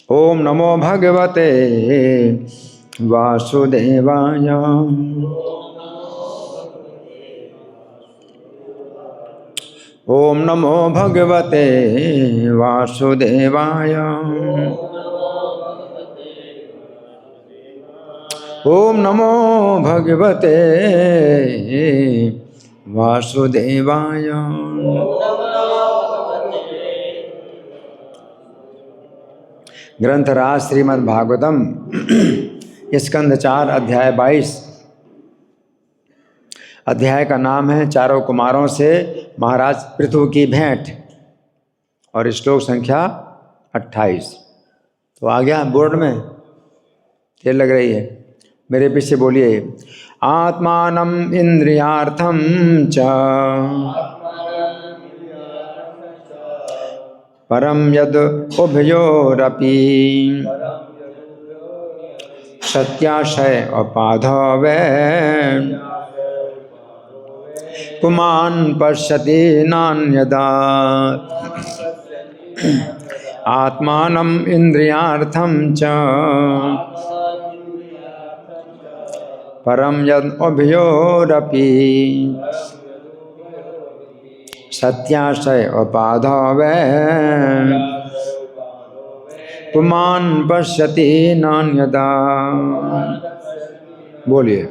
ओम नमो भगवते वासुदेवाय। ओम नमो भगवते वासुदेवाय। ओम नमो भगवते वासुदेवाय। ग्रंथराज श्रीमद् भागवतम स्कंद 4 अध्याय 22। अध्याय का नाम है चारों कुमारों से महाराज पृथु की भेंट और श्लोक संख्या 28। तो आ गया बोर्ड में, देर लग रही है, मेरे पीछे बोलिए। आत्मानम इंद्रियार्थम च परम यद उभयोरपि सत्याशय अपाधवे पुमान् पश्यति नान्यदा। आत्मानं इंद्रियार्थं च परम यद उभयोरपि सत्याशय अपाधवे पुमान् पश्यति नान्यदा। बोलिए।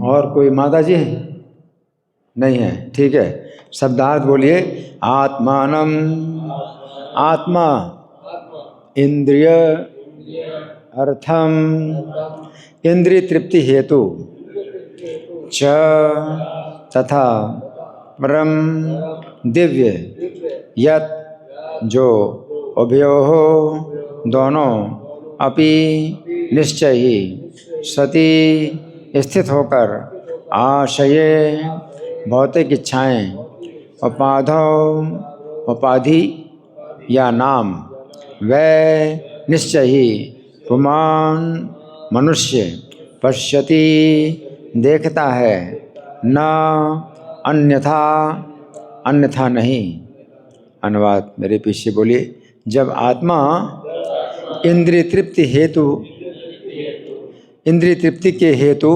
और कोई माता जी नहीं है? ठीक है, शब्दार्थ बोलिए। आत्मानम, आत्मा इंद्रिय अर्थम इंद्रिय तृप्ति हेतु च तथा परम दिव्य यत जो उभयोः दोनों अपि निश्चय ही सती स्थित होकर आशये भौतिक इच्छाएं उपाधि या नाम वै निश्चय ही पुमान मनुष्य पश्यति देखता है न अन्यथा नहीं। अनुवाद मेरे पीछे बोलिए। जब आत्मा इंद्रिय तृप्ति के हेतु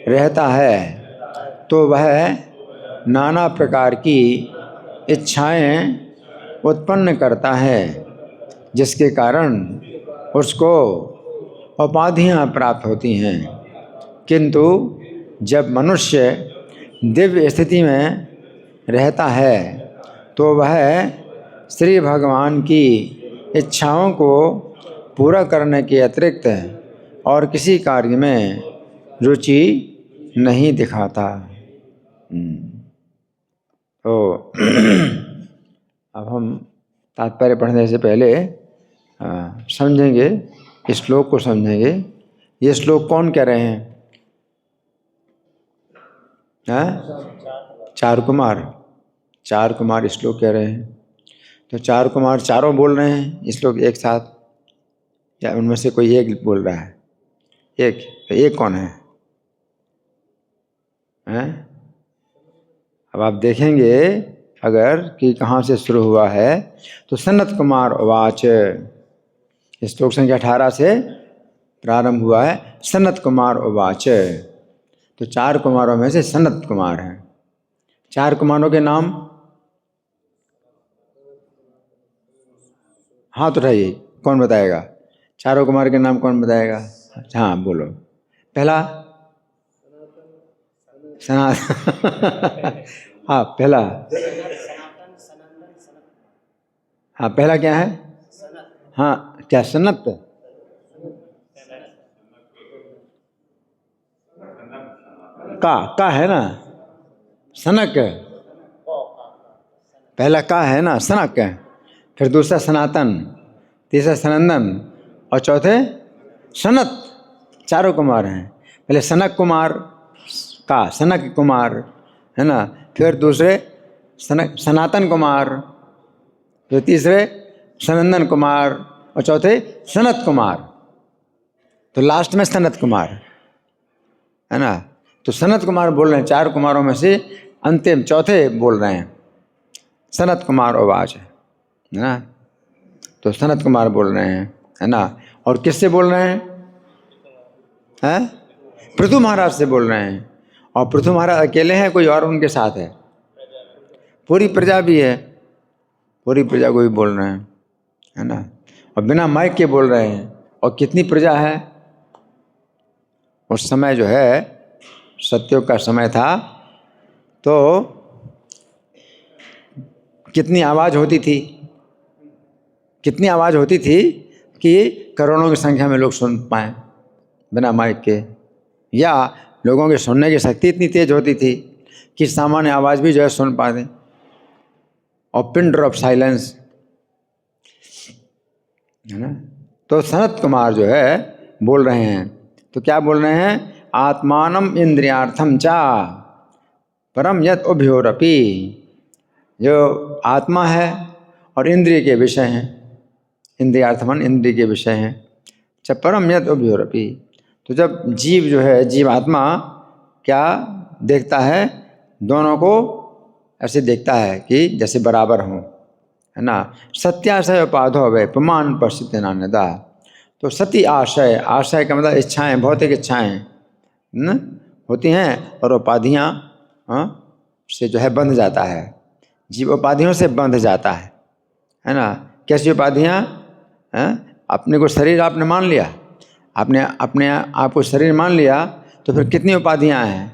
रहता है तो वह नाना प्रकार की इच्छाएं उत्पन्न करता है, जिसके कारण उसको उपाधियां प्राप्त होती हैं। किंतु जब मनुष्य दिव्य स्थिति में रहता है तो वह श्री भगवान की इच्छाओं को पूरा करने के अतिरिक्त और किसी कार्य में रुचि नहीं दिखाता। तो अब हम तात्पर्य पढ़ने से पहले समझेंगे, इस श्लोक को समझेंगे। ये श्लोक कौन कह रहे हैं? चार कुमार श्लोक कह रहे हैं। तो चार कुमार चारों बोल रहे हैं श्लोक एक साथ, क्या उनमें से कोई एक बोल रहा है? एक, तो एक कौन है? हैं? अब आप देखेंगे अगर कि कहाँ से शुरू हुआ है, तो सनत कुमार उवाच, श्लोक संख्या 18 से प्रारंभ हुआ है। सनत कुमार उवाच, तो 4 कुमारों में से सनत कुमार हैं। 4 कुमारों के नाम हाथ उठाइए, कौन बताएगा? 4 कुमार के नाम कौन बताएगा? हाँ बोलो। पहला सनातन हाँ पहला, हाँ पहला क्या है? हाँ क्या सनत? का है ना, सनक। पहला का है ना, सनक है। फिर दूसरा सनातन, तीसरा सनंदन और चौथे सनत। 4 कुमार हैं। पहले सनक कुमार का, सनक कुमार है ना, फिर दूसरे सनातन कुमार, फिर तीसरे सनंदन कुमार और चौथे सनत कुमार, तो लास्ट में सनत कुमार है ना। तो सनत कुमार बोल रहे हैं 4 कुमारों में से अंतिम चौथे बोल रहे हैं सनत कुमार उवाच, है ना। तो सनत कुमार बोल रहे हैं, है ना। और किससे बोल रहे हैं? हैं? पृथु महाराज से बोल रहे हैं। और पृथु महाराज अकेले हैं, कोई और उनके साथ है? पूरी प्रजा भी है, पूरी प्रजा को भी बोल रहे हैं, है ना। और बिना माइक के बोल रहे हैं। और कितनी प्रजा है? उस समय जो है सत्युग का समय था, तो कितनी आवाज़ होती थी, कितनी आवाज़ होती थी कि करोड़ों की संख्या में लोग सुन पाएँ बिना माइक के, या लोगों के सुनने की शक्ति इतनी तेज होती थी कि सामान्य आवाज़ भी जो है सुन पाते। और पिन ड्रॉप साइलेंस, है ना। तो सनत कुमार जो है बोल रहे हैं, तो क्या बोल रहे हैं? आत्मानम इंद्रियार्थम चा परम यत उभयोरपि, जो आत्मा है और इंद्रिय के विषय हैं, इंद्रियार्थमन इंद्रिय के विषय हैं, च परम यत उभयोरपि। तो जब जीव जो है, जीवात्मा क्या देखता है? दोनों को ऐसे देखता है कि जैसे बराबर हों, है ना। सत्याशय उपाधो वे पुमान पश्चित नान्यदा। तो सती आशय, आशय का मतलब इच्छाएं, भौतिक इच्छाएं होती हैं, और उपाधियाँ से जो है बंध जाता है, जीव उपाधियों से बंध जाता है ना। कैसी उपाधियाँ? अपने को शरीर आपने मान लिया, आपने अपने आप को शरीर मान लिया, तो फिर कितनी उपाधियाँ हैं,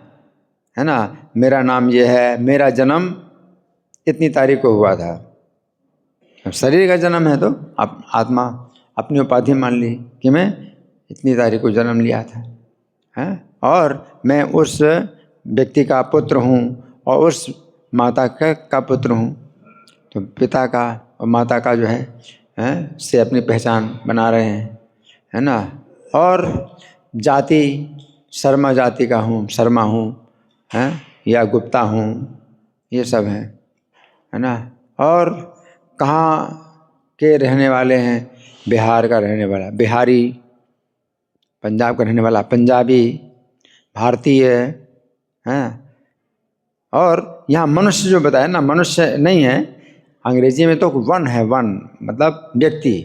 है ना। मेरा नाम ये है, मेरा जन्म इतनी तारीख को हुआ था। अब शरीर का जन्म है तो आत्मा अपनी उपाधि मान ली कि मैं इतनी तारीख को जन्म लिया था, है, और मैं उस व्यक्ति का पुत्र हूँ और उस माता का पुत्र हूँ। तो पिता का और माता का जो है से अपनी पहचान बना रहे हैं, है ना। और जाति शर्मा जाति का हूँ, शर्मा हूँ, हैं, या गुप्ता हूँ, ये सब है ना। और कहाँ के रहने वाले हैं? बिहार का रहने वाला बिहारी, पंजाब का रहने वाला पंजाबी, भारतीय हैं। और यहाँ मनुष्य जो बताया ना, मनुष्य नहीं है, अंग्रेजी में तो वन है, वन मतलब व्यक्ति,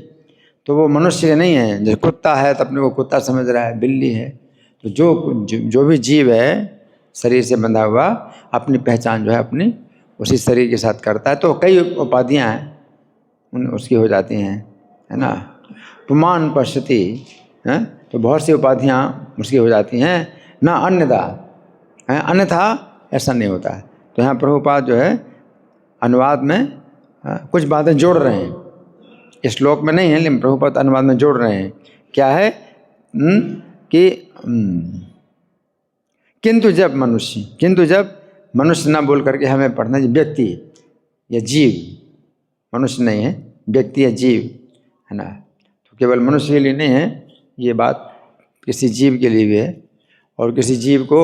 तो वो मनुष्य नहीं है। जैसे कुत्ता है तो अपने को कुत्ता समझ रहा है, बिल्ली है, तो जो भी जीव है शरीर से बंधा हुआ, अपनी पहचान जो है अपनी उसी शरीर के साथ करता है। तो कई उपाधियाँ हैं उसकी हो जाती हैं, है ना। पुमान पश्यति, हैं, तो बहुत सी उपाधियाँ उसकी हो जाती हैं, ना अन्यथा है, अन्यथा ऐसा नहीं होता है। तो यहाँ प्रभुपाद जो है अनुवाद में कुछ बातें जोड़ रहे हैं, इस श्लोक में नहीं है लेकिन प्रभुपाद अनुवाद में जोड़ रहे हैं। क्या है? कि किंतु जब मनुष्य ना बोल करके हमें पढ़ना है व्यक्ति या जीव, मनुष्य नहीं है, व्यक्ति या जीव, है ना। तो केवल मनुष्य के लिए नहीं है ये बात, किसी जीव के लिए भी है। और किसी जीव को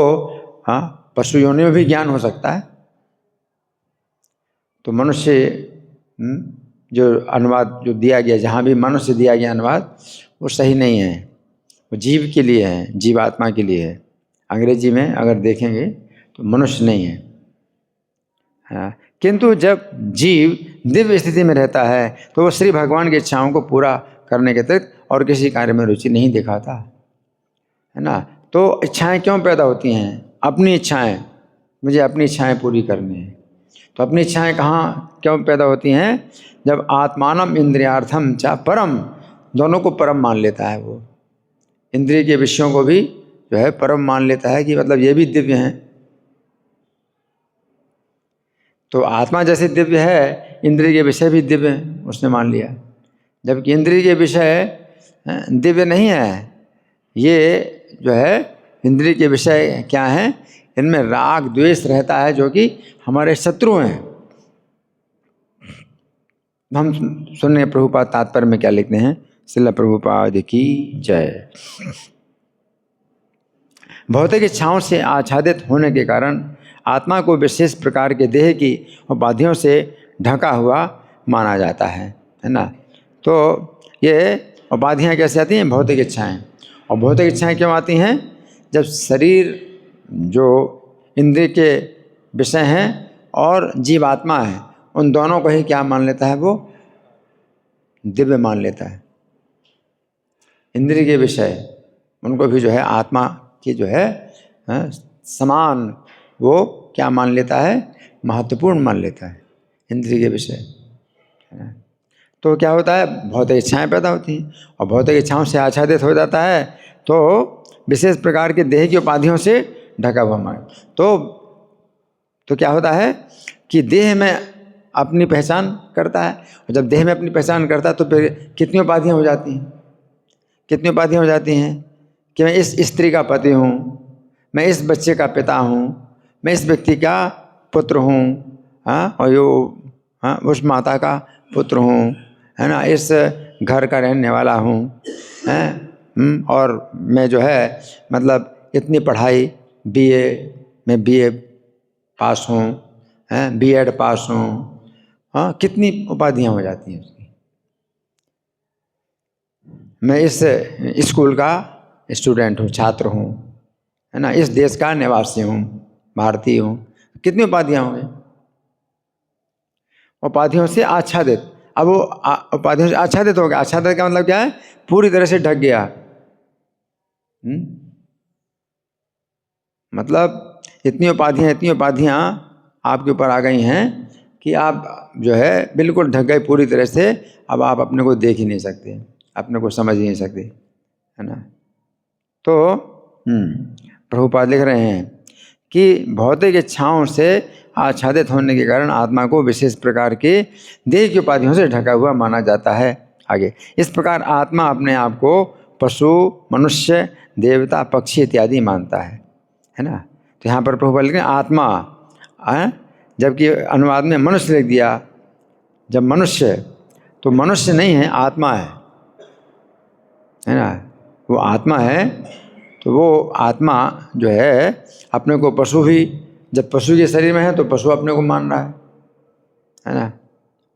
पशु योनि में भी ज्ञान हो सकता है। तो मनुष्य जो अनुवाद जो दिया गया, जहाँ भी मनुष्य दिया गया अनुवाद, वो सही नहीं है, वो जीव के लिए है, जीवात्मा के लिए है। अंग्रेजी में अगर देखेंगे तो मनुष्य नहीं है। हाँ, किंतु जब जीव दिव्य स्थिति में रहता है तो वो श्री भगवान की इच्छाओं को पूरा करने के अतिरिक्त और किसी कार्य में रुचि नहीं दिखाता, है ना। तो इच्छाएं क्यों पैदा होती हैं? अपनी इच्छाएं, मुझे अपनी इच्छाएं पूरी करनी है। तो अपनी इच्छाएं कहाँ क्यों पैदा होती हैं? जब आत्मानम इंद्रियार्थम चा परम, दोनों को परम मान लेता है वो, इंद्रिय के विषयों को भी जो है परम मान लेता है कि मतलब ये भी दिव्य हैं। तो आत्मा जैसे दिव्य है, इंद्रिय के विषय भी दिव्य हैं, उसने मान लिया। जबकि इंद्रिय के विषय दिव्य नहीं है। ये जो है इंद्रिय के विषय क्या हैं? इनमें राग द्वेष रहता है, जो कि हमारे शत्रु हैं। हम सुनने प्रभुपाद तात्पर्य में क्या लिखते हैं। श्रील प्रभुपाद की जय। भौतिक इच्छाओं से आच्छादित होने के कारण आत्मा को विशेष प्रकार के देह की उपाधियों से ढका हुआ माना जाता है ना। तो ये उपाधियाँ कैसे आती हैं? भौतिक इच्छाएं। और भौतिक इच्छाएं क्यों आती हैं? जब शरीर जो इंद्रिय के विषय हैं और जीवात्मा है, उन दोनों को ही क्या मान लेता है? वो दिव्य मान लेता है। इंद्रिय के विषय उनको भी जो है आत्मा की जो है समान वो क्या मान लेता है? महत्वपूर्ण मान लेता है इंद्रिय के विषय। तो क्या होता है? भौतिक इच्छाएं पैदा होती हैं और भौतिक इच्छाओं से आच्छादित हो जाता है तो विशेष प्रकार के देह की उपाधियों से ढका हुआ मान। तो क्या होता है कि देह में अपनी पहचान करता है, और जब देह में अपनी पहचान करता है तो फिर कितनी उपाधियाँ हो जाती हैं? कितनी उपाधियाँ हो जाती हैं कि मैं इस स्त्री का पति हूँ, मैं इस बच्चे का पिता हूँ, मैं इस व्यक्ति का पुत्र हूँ, हाँ, और हाँ उस माता का पुत्र हूँ, है ना, इस घर का रहने वाला हूँ, हैं, और मैं जो है मतलब इतनी पढ़ाई मैं बीए पास हूँ, हैं, बीएड पास हूँ, हाँ, कितनी उपाधियाँ हो जाती हैं उसकी। मैं इस स्कूल का स्टूडेंट हूँ, छात्र हूँ, है ना, इस देश का निवासी हूँ, भारतीय हूँ, कितनी उपाधियाँ होंगी। उपाधियों से आच्छादित। अब वो उपाधियों से आच्छादित हो गया। आच्छादित का मतलब क्या है? पूरी तरह से ढक गया। मतलब इतनी उपाधियाँ आपके ऊपर आ गई हैं कि आप जो है बिल्कुल ढक गए पूरी तरह से। अब आप अपने को देख ही नहीं सकते, अपने को समझ ही नहीं सकते, है ना। तो प्रभुपाद लिख रहे हैं कि भौतिक इच्छाओं से आच्छादित होने के कारण आत्मा को विशेष प्रकार के देह की उपाधियों से ढका हुआ माना जाता है। आगे इस प्रकार आत्मा अपने आप को पशु, मनुष्य, देवता, पक्षी इत्यादि मानता है ना। तो यहाँ पर प्रभुपाद लिख रहे हैं आत्मा, जबकि अनुवाद में मनुष्य लिख दिया। जब मनुष्य, तो मनुष्य नहीं है, आत्मा है ना, वो आत्मा है। तो वो आत्मा जो है अपने को पशु भी, जब पशु के शरीर में है तो पशु अपने को मान रहा है ना,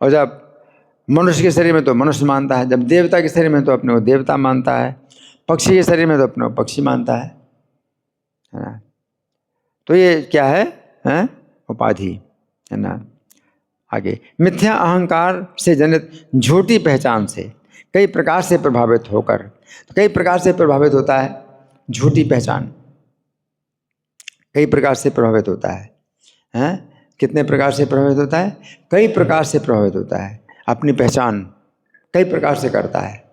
और जब मनुष्य के शरीर में तो मनुष्य मानता है, जब देवता के शरीर में तो अपने को देवता मानता है, पक्षी के शरीर में तो अपने को पक्षी मानता है ना। तो ये क्या है? उपाधि, है ना। आगे मिथ्या अहंकार से जनित झूठी पहचान से कई प्रकार से प्रभावित होकर, तो कई प्रकार से प्रभावित होता है झूठी पहचान, कई प्रकार से प्रभावित होता है। कितने प्रकार से प्रभावित होता है? कई प्रकार से प्रभावित होता है। अपनी पहचान कई प्रकार से करता है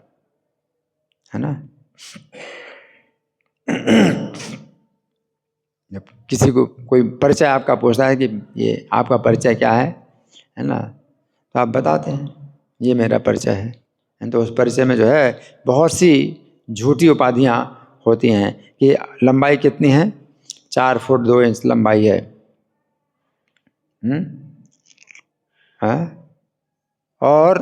ना। जब किसी को कोई परिचय आपका पूछता है कि ये आपका परिचय क्या है ना, तो आप बताते हैं ये मेरा परिचय है। तो उस परिचय में जो है बहुत सी झूठी उपाधियाँ होती हैं कि लंबाई कितनी है? 4 फुट 2 इंच लंबाई है, और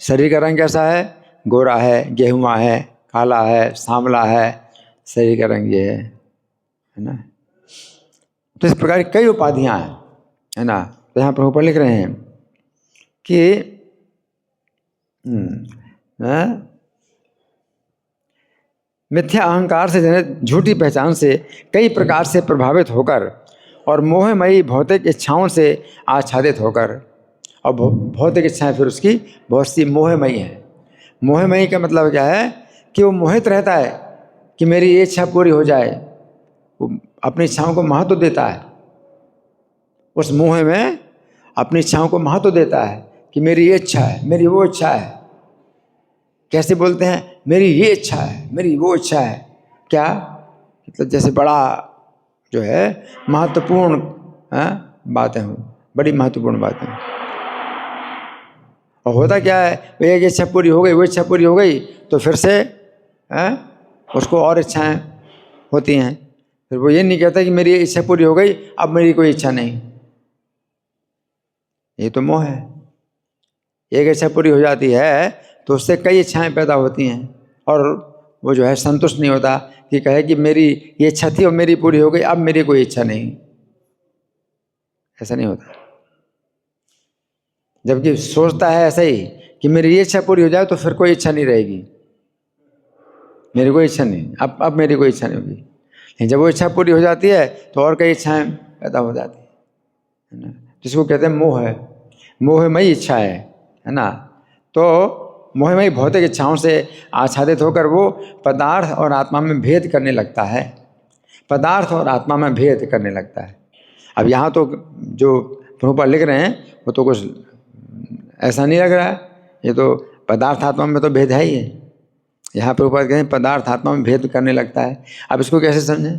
शरीर का रंग कैसा है? गोरा है, गेहुआ है, काला है, सांवला है, शरीर का रंग ये है ना। तो इस प्रकार की कई उपाधियाँ हैं, है ना। तो यहाँ प्रभुपाद लिख रहे हैं कि मिथ्या अहंकार से जनित झूठी पहचान से कई प्रकार से प्रभावित होकर और मोहमयी भौतिक इच्छाओं से आच्छादित होकर, और भौतिक इच्छाएं फिर उसकी बहुत सी मोहमयी हैं। मोहमयी का मतलब क्या है कि वो मोहित रहता है कि मेरी ये इच्छा पूरी हो जाए, वो अपनी इच्छाओं को महत्व देता है, उस मोह में अपनी इच्छाओं को महत्व देता है कि मेरी ये इच्छा है, मेरी वो इच्छा है। कैसे बोलते हैं, मेरी ये इच्छा है, मेरी वो इच्छा है। क्या मतलब जैसे बड़ा जो है महत्वपूर्ण बातें हों, बड़ी महत्वपूर्ण बातें। और होता क्या है, एक इच्छा पूरी हो गई, वो इच्छा पूरी हो गई तो फिर से उसको और इच्छाएं होती हैं। फिर वो ये नहीं कहता कि मेरी इच्छा पूरी हो गई, अब मेरी कोई इच्छा नहीं। ये तो मोह है। एक इच्छा पूरी हो जाती है तो उससे कई इच्छाएं पैदा होती हैं, और वो जो है संतुष्ट नहीं होता कि कहे कि मेरी ये इच्छा थी और मेरी पूरी हो गई, अब मेरी कोई इच्छा नहीं। ऐसा नहीं होता। जबकि सोचता है ऐसा ही कि मेरी ये इच्छा पूरी हो जाए तो फिर कोई इच्छा नहीं रहेगी, मेरी कोई इच्छा नहीं, अब मेरी कोई इच्छा नहीं होगी। लेकिन जब वो इच्छा पूरी हो जाती है तो और कई इच्छाएं पैदा हो जाती है ना, जिसको कहते हैं मोह है, मोहमयी इच्छा है ना। तो मोहमयी भौतिक इच्छाओं से आच्छादित होकर वो पदार्थ और आत्मा में भेद करने लगता है, पदार्थ और आत्मा में भेद करने लगता है। अब यहाँ तो जो प्रभुपाद लिख रहे हैं वो तो कुछ ऐसा नहीं लग रहा है, ये तो पदार्थ आत्मा में तो भेद है ही है। यहाँ प्रभुपाद कहते हैं पदार्थ आत्मा में भेद करने लगता है। अब इसको कैसे समझें?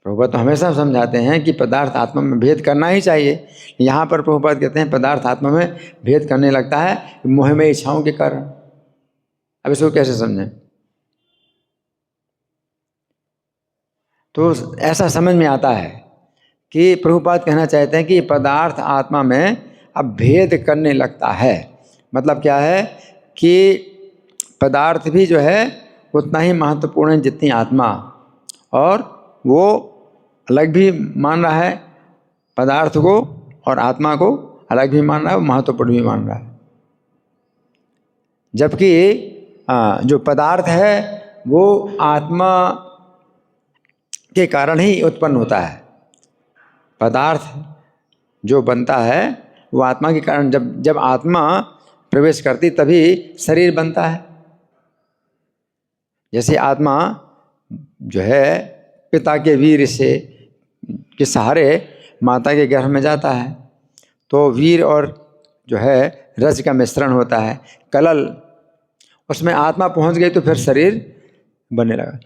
प्रभुपाद तो हमेशा समझाते हैं कि पदार्थ आत्मा में भेद करना ही चाहिए। यहाँ पर प्रभुपाद कहते हैं पदार्थ आत्मा में भेद करने लगता है मोहमयी इच्छाओं के कारण। अब इसको कैसे समझें? तो ऐसा समझ में आता है कि प्रभुपाद कहना चाहते हैं कि पदार्थ आत्मा में अब भेद करने लगता है। मतलब क्या है कि पदार्थ भी जो है उतना ही महत्वपूर्ण है जितनी आत्मा, और वो अलग भी मान रहा है पदार्थ को, और आत्मा को अलग भी मान रहा है, महत्वपूर्ण भी मान रहा है। जबकि जो पदार्थ है वो आत्मा के कारण ही उत्पन्न होता है। पदार्थ जो बनता है वो आत्मा के कारण, जब आत्मा प्रवेश करती तभी शरीर बनता है। जैसे आत्मा जो है पिता के वीर से के सहारे माता के गर्भ में जाता है, तो वीर और जो है रज का मिश्रण होता है, कलल, उसमें आत्मा पहुंच गई तो फिर शरीर बनने लगा।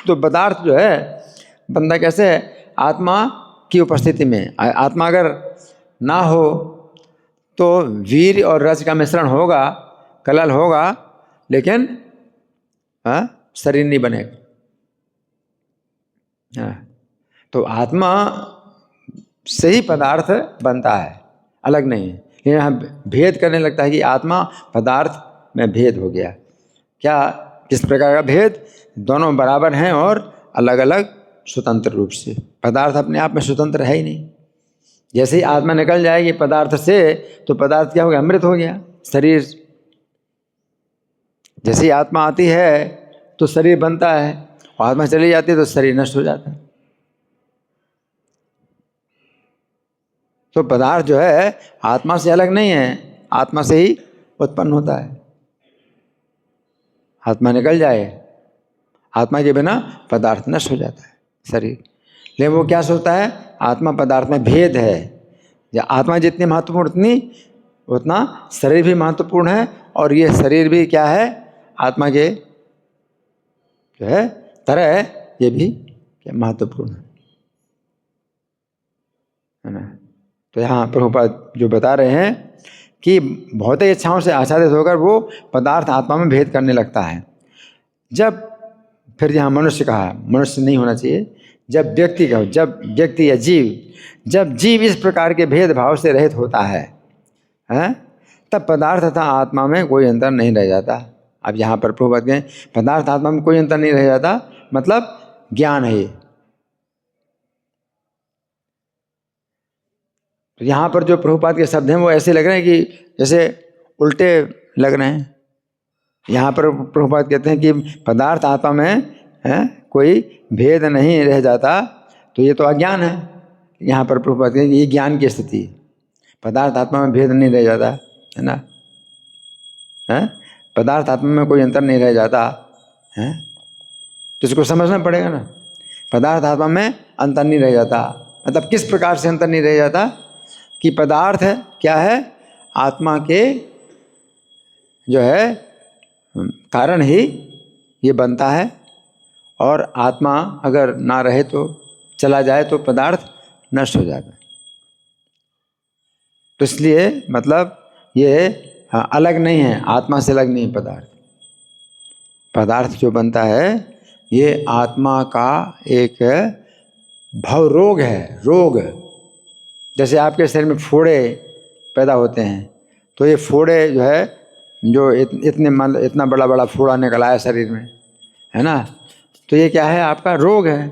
तो पदार्थ जो है बनता कैसे है? आत्मा की उपस्थिति में। आत्मा अगर ना हो तो वीर और रज का मिश्रण होगा, कलल होगा, लेकिन शरीर नहीं बनेगा। तो आत्मा से ही पदार्थ बनता है, अलग नहीं है। यहाँ भेद करने लगता है कि आत्मा पदार्थ में भेद हो गया। क्या, किस प्रकार का भेद? दोनों बराबर हैं और अलग अलग स्वतंत्र रूप से। पदार्थ अपने आप में स्वतंत्र है ही नहीं। जैसे ही आत्मा निकल जाएगी पदार्थ से तो पदार्थ क्या हो गया? अमृत हो गया, शरीर। जैसे ही आत्मा आती है तो शरीर बनता है, और आत्मा चली जाती है तो शरीर नष्ट हो जाता है। तो पदार्थ जो है आत्मा से अलग नहीं है, आत्मा से ही उत्पन्न होता है। आत्मा निकल जाए, आत्मा के बिना पदार्थ नष्ट हो जाता है शरीर। लेकिन वो क्या सोचता है? आत्मा पदार्थ में भेद है, या आत्मा जितनी महत्वपूर्ण उतना शरीर भी महत्वपूर्ण है, और ये शरीर भी क्या है? आत्मा के जो है तरह ये भी क्या महत्वपूर्ण है ना। तो यहाँ प्रभुपाद जो बता रहे हैं कि भौतिक इच्छाओं से आच्छादित होकर वो पदार्थ आत्मा में भेद करने लगता है। जब, फिर यहाँ मनुष्य कहा, मनुष्य नहीं होना चाहिए, जब व्यक्ति या जब जीव इस प्रकार के भेदभाव से रहित होता है, तब पदार्थ तथा आत्मा में कोई अंतर नहीं रह जाता। अब यहाँ पर प्रभुपाद कहें पदार्थ आत्मा में कोई अंतर नहीं रह जाता, मतलब ज्ञान है ये। तो यहाँ पर जो प्रभुपाद के शब्द हैं वो ऐसे लग रहे हैं कि जैसे उल्टे लग रहे हैं। यहाँ पर प्रभुपाद कहते हैं कि पदार्थ आत्मा में कोई भेद नहीं रह जाता, तो ये तो अज्ञान है। यहाँ पर प्रभुपाद कहते हैं ये ज्ञान की स्थिति, पदार्थ आत्मा में भेद नहीं रह जाता, है ना, है पदार्थ आत्मा में कोई अंतर नहीं रह जाता है, तो इसको समझना पड़ेगा ना। पदार्थ आत्मा में अंतर नहीं रह जाता, मतलब किस प्रकार से अंतर नहीं रह जाता कि पदार्थ क्या है, आत्मा के जो है कारण ही ये बनता है, और आत्मा अगर ना रहे तो चला जाए तो पदार्थ नष्ट हो जाता है। तो इसलिए मतलब ये अलग नहीं है, आत्मा से अलग नहीं है पदार्थ। पदार्थ जो बनता है ये आत्मा का एक भव रोग है, रोग। जैसे आपके शरीर में फोड़े पैदा होते हैं, तो ये फोड़े जो है, जो इतना बड़ा बड़ा फोड़ा निकला है शरीर में, है ना, तो ये क्या है, आपका रोग है।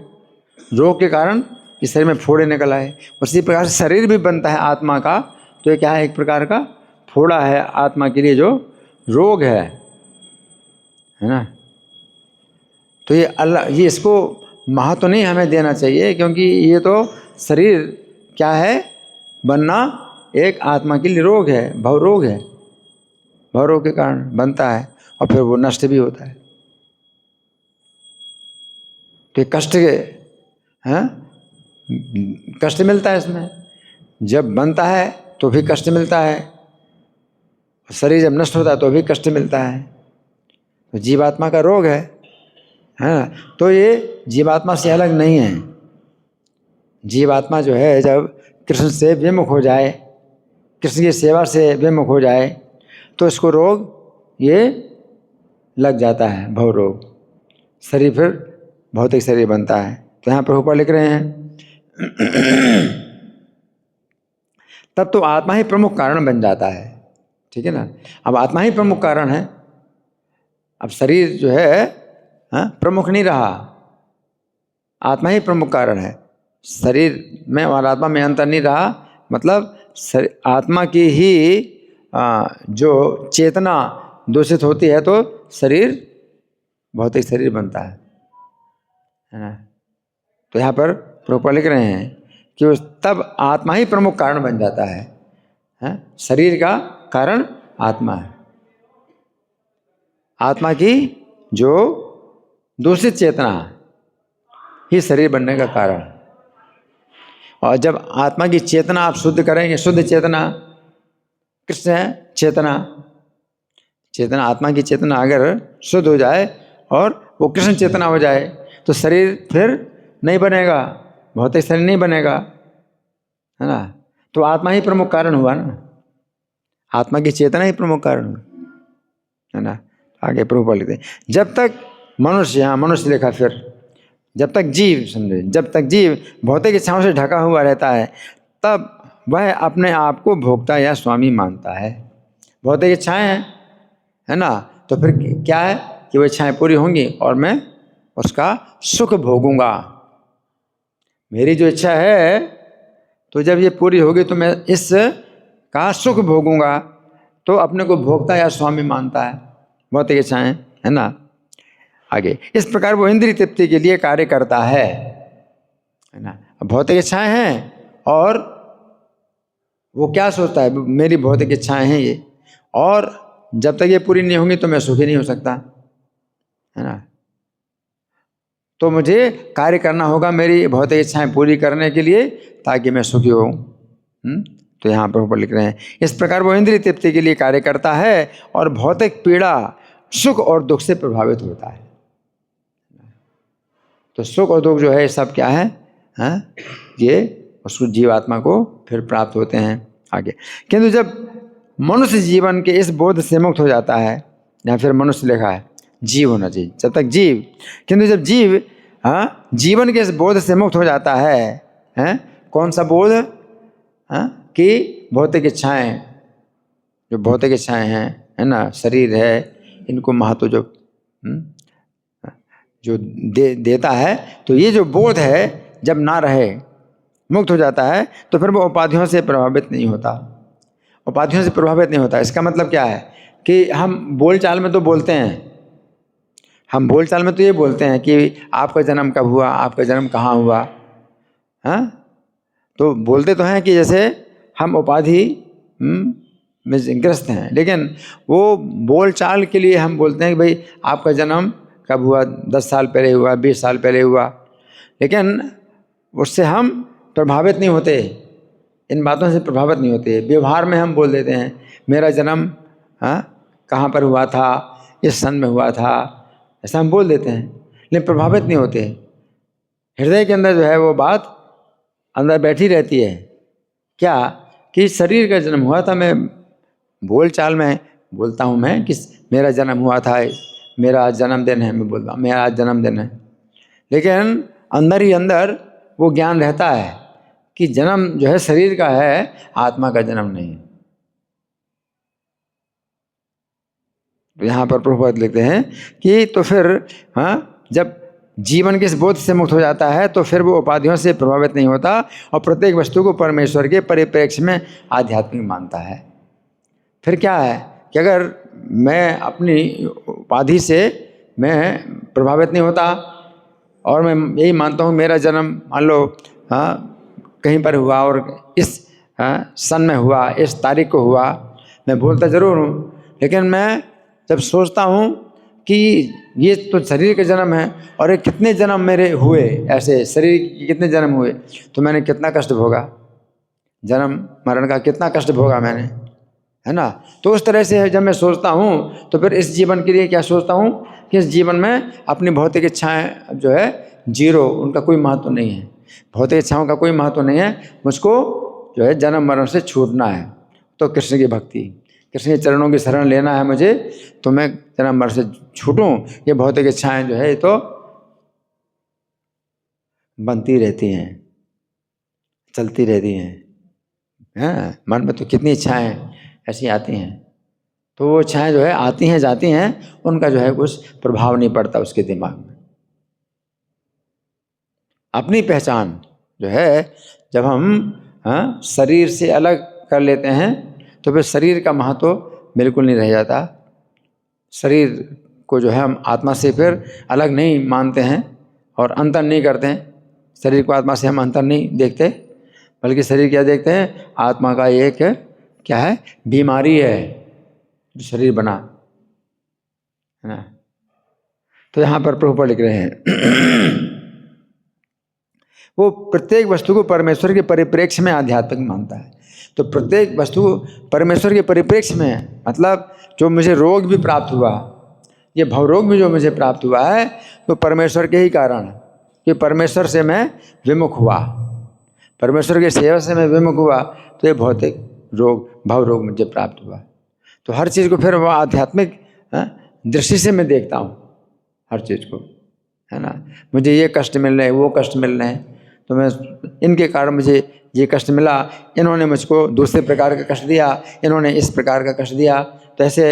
रोग के कारण इस शरीर में फोड़े निकल आए। उसी प्रकार से शरीर भी बनता है आत्मा का, तो ये क्या है, एक प्रकार का फोड़ा है आत्मा के लिए, जो रोग है ना। तो ये ये इसको महत्व नहीं हमें देना चाहिए, क्योंकि ये तो शरीर क्या है, बनना एक आत्मा के लिए रोग है, भव रोग है। भव रोग के कारण बनता है और फिर वो नष्ट भी होता है। तो ये कष्ट कष्ट मिलता है इसमें, जब बनता है तो भी कष्ट मिलता है, शरीर जब नष्ट होता है तो भी कष्ट मिलता है। तो जीवात्मा का रोग है ना। तो ये जीवात्मा से अलग नहीं है। जीवात्मा जो है जब कृष्ण से विमुख हो जाए, कृष्ण की सेवा से विमुख हो जाए, तो इसको रोग ये लग जाता है, भव रोग। शरीर फिर भौतिक शरीर बनता है। तो यहाँ प्रभुपाद लिख रहे हैं तब तो आत्मा ही प्रमुख कारण बन जाता है, ठीक है ना। अब आत्मा ही प्रमुख कारण है, अब शरीर जो है प्रमुख नहीं रहा, आत्मा ही प्रमुख कारण है। शरीर में और आत्मा में अंतर नहीं रहा, मतलब आत्मा की ही जो चेतना दूषित होती है तो शरीर भौतिक शरीर बनता है ना। तो यहाँ पर प्रभुपाद लिख रहे हैं कि तब आत्मा ही प्रमुख कारण बन जाता है? शरीर का कारण आत्मा है। आत्मा की जो दूषित चेतना ही शरीर बनने का कारण। और जब आत्मा की चेतना आप शुद्ध करेंगे, शुद्ध चेतना कृष्ण है, चेतना आत्मा की चेतना अगर शुद्ध हो जाए और वो कृष्ण चेतना हो जाए, तो शरीर फिर नहीं बनेगा, भौतिक शरीर नहीं बनेगा, है ना। तो आत्मा ही प्रमुख कारण हुआ ना, आत्मा की चेतना ही प्रमुख कारण हुआ, है ना। आगे प्रभुपाद लिखते हैं, जब तक मनुष्य, यहाँ मनुष्य लिखा, फिर जब तक जीव, समझे, जब तक जीव भौतिक इच्छाओं से ढका हुआ रहता है, तब वह अपने आप को भोक्ता या स्वामी मानता है। भौतिक इच्छाएं हैं, है ना, तो फिर क्या है कि वो इच्छाएं पूरी होंगी और मैं उसका सुख भोगूंगा। मेरी जो इच्छा है, तो जब ये पूरी होगी तो मैं इस का सुख भोगूंगा। तो अपने को भोक्ता या स्वामी मानता है, भौतिक इच्छाएं, है ना। आगे इस प्रकार वो इंद्रिय तृप्ति के लिए कार्य करता है ना। भौतिक इच्छाएं हैं और वो क्या सोचता है, मेरी भौतिक इच्छाएं हैं ये, और जब तक ये पूरी नहीं होंगी तो मैं सुखी नहीं हो सकता, है ना। तो मुझे कार्य करना होगा मेरी भौतिक इच्छाएं पूरी करने के लिए, ताकि मैं सुखी हूँ। तो यहाँ पर ऊपर लिख रहे हैं, इस प्रकार वो इंद्रिय तृप्ति के लिए कार्य करता है और भौतिक पीड़ा सुख और दुख से प्रभावित होता है। तो सुख और दुख जो है सब क्या है, ये उसको जीवात्मा को फिर प्राप्त होते हैं आगे। किंतु जब मनुष्य जीवन के इस बोध से मुक्त हो जाता है, या फिर मनुष्य लिखा है, जीव होना चाहिए, जब तक जीव, किंतु जब जीव जीवन के इस बोध से मुक्त हो जाता है, कौन सा बोध, कि भौतिक इच्छाएं, जो भौतिक इच्छाएं हैं, है ना, शरीर है, इनको महत्व जो देता है, तो ये जो बोध है जब ना रहे, मुक्त हो जाता है, तो फिर वो उपाधियों से प्रभावित नहीं होता। उपाधियों से प्रभावित नहीं होता, इसका मतलब क्या है कि हम बोलचाल में तो बोलते हैं, हम बोलचाल में तो ये बोलते हैं कि आपका जन्म कब हुआ, आपका जन्म कहाँ हुआ, हाँ, तो बोलते तो हैं कि जैसे हम उपाधि में ग्रस्त हैं, लेकिन वो बोलचाल के लिए हम बोलते हैं कि भाई आपका जन्म कब हुआ, 10 साल पहले हुआ, 20 साल पहले हुआ, लेकिन उससे हम प्रभावित नहीं होते, इन बातों से प्रभावित नहीं होते। व्यवहार में हम बोल देते हैं मेरा जन्म कहाँ पर हुआ था, इस सन में हुआ था, ऐसा हम बोल देते हैं, लेकिन प्रभावित नहीं होते। हृदय के अंदर जो है वो बात अंदर बैठी रहती है, क्या कि शरीर का जन्म हुआ था। मैं बोल चाल में बोलता हूँ मैं कि मेरा जन्म हुआ था, मेरा जन्मदिन है, मैं बोलता हूँ मेरा आज जन्मदिन है, लेकिन अंदर ही अंदर वो ज्ञान रहता है कि जन्म जो है शरीर का है, आत्मा का जन्म नहीं है। तो यहाँ पर प्रभुपाद लिखते हैं कि तो फिर जब जीवन के इस बोध से मुक्त हो जाता है तो फिर वो उपाधियों से प्रभावित नहीं होता और प्रत्येक वस्तु को परमेश्वर के परिप्रेक्ष्य में आध्यात्मिक मानता है। फिर क्या है कि अगर मैं अपनी उपाधि से मैं प्रभावित नहीं होता और मैं यही मानता हूँ मेरा जन्म मान लो कहीं पर हुआ और इस सन में हुआ, इस तारीख को हुआ, मैं बोलता ज़रूर हूँ, लेकिन मैं जब सोचता हूँ कि ये तो शरीर का जन्म है और ये कितने जन्म मेरे हुए, ऐसे शरीर के कितने जन्म हुए, तो मैंने कितना कष्ट भोगा, जन्म मरण का कितना कष्ट भोगा मैंने, है ना। तो उस तरह से जब मैं सोचता हूँ तो फिर इस जीवन के लिए क्या सोचता हूँ कि इस जीवन में अपनी भौतिक इच्छाएं जो है जीरो, उनका कोई महत्व नहीं है, भौतिक इच्छाओं का कोई महत्व नहीं है, मुझको जो है जन्म मरण से छूटना है। तो कृष्ण की भक्ति, कृष्ण के चरणों की शरण लेना है मुझे, तो मैं जन्म मरण से छूटूं। ये भौतिक इच्छाएं जो है ये तो बनती रहती हैं, चलती रहती हैं, मन में तो कितनी इच्छाएं ऐसी आती हैं, तो वो इच्छाएं जो है आती हैं जाती हैं, उनका जो है कुछ प्रभाव नहीं पड़ता उसके दिमाग में। अपनी पहचान जो है जब हम शरीर से अलग कर लेते हैं तो फिर शरीर का महत्व बिल्कुल नहीं रह जाता। शरीर को जो है हम आत्मा से फिर अलग नहीं मानते हैं और अंतर नहीं करते हैं। शरीर को आत्मा से हम अंतर नहीं देखते, बल्कि शरीर क्या देखते हैं, आत्मा का एक क्या है, बीमारी है जो शरीर बना, है ना। तो यहाँ पर प्रभुपाद लिख रहे हैं वो प्रत्येक वस्तु को परमेश्वर के परिप्रेक्ष्य में आध्यात्मिक मानता है। तो प्रत्येक वस्तु परमेश्वर के परिप्रेक्ष्य में है, मतलब जो मुझे रोग भी प्राप्त हुआ, ये भवरोग भी जो मुझे प्राप्त हुआ है, तो परमेश्वर के ही कारण है कि परमेश्वर से मैं विमुख हुआ, परमेश्वर के सेवा से मैं विमुख हुआ, तो ये भौतिक रोग भवरोग मुझे प्राप्त हुआ। तो हर चीज़ को फिर वो आध्यात्मिक दृष्टि से मैं देखता हूँ हर चीज़ को, है ना। मुझे ये कष्ट मिल रहे हैं, वो कष्ट मिल रहे हैं, तो मैं इनके कारण मुझे ये कष्ट मिला, इन्होंने मुझको दूसरे प्रकार का कष्ट दिया, इन्होंने इस प्रकार का कष्ट दिया, तो ऐसे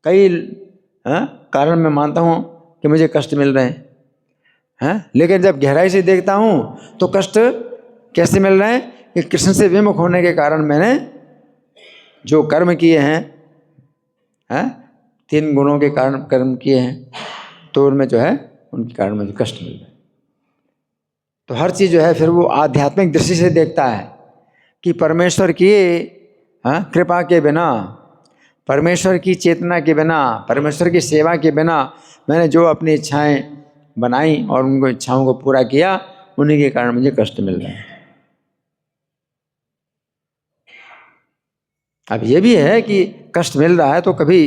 कई कारण मैं मानता हूँ कि मुझे कष्ट मिल रहे हैं। लेकिन जब गहराई से देखता हूँ तो कष्ट कैसे मिल रहे हैं कि कृष्ण से विमुख होने के कारण मैंने जो कर्म किए हैं 3 गुणों के कारण कर्म किए हैं, तो उनमें जो है उनके कारण मुझे कष्ट मिल रहा है। तो हर चीज़ जो है फिर वो आध्यात्मिक दृष्टि से देखता है कि परमेश्वर की कृपा के बिना, परमेश्वर की चेतना के बिना, परमेश्वर की सेवा के बिना मैंने जो अपनी इच्छाएं बनाई और उनको इच्छाओं को पूरा किया, उन्हीं के कारण मुझे कष्ट मिल रहा है। अब ये भी है कि कष्ट मिल रहा है तो कभी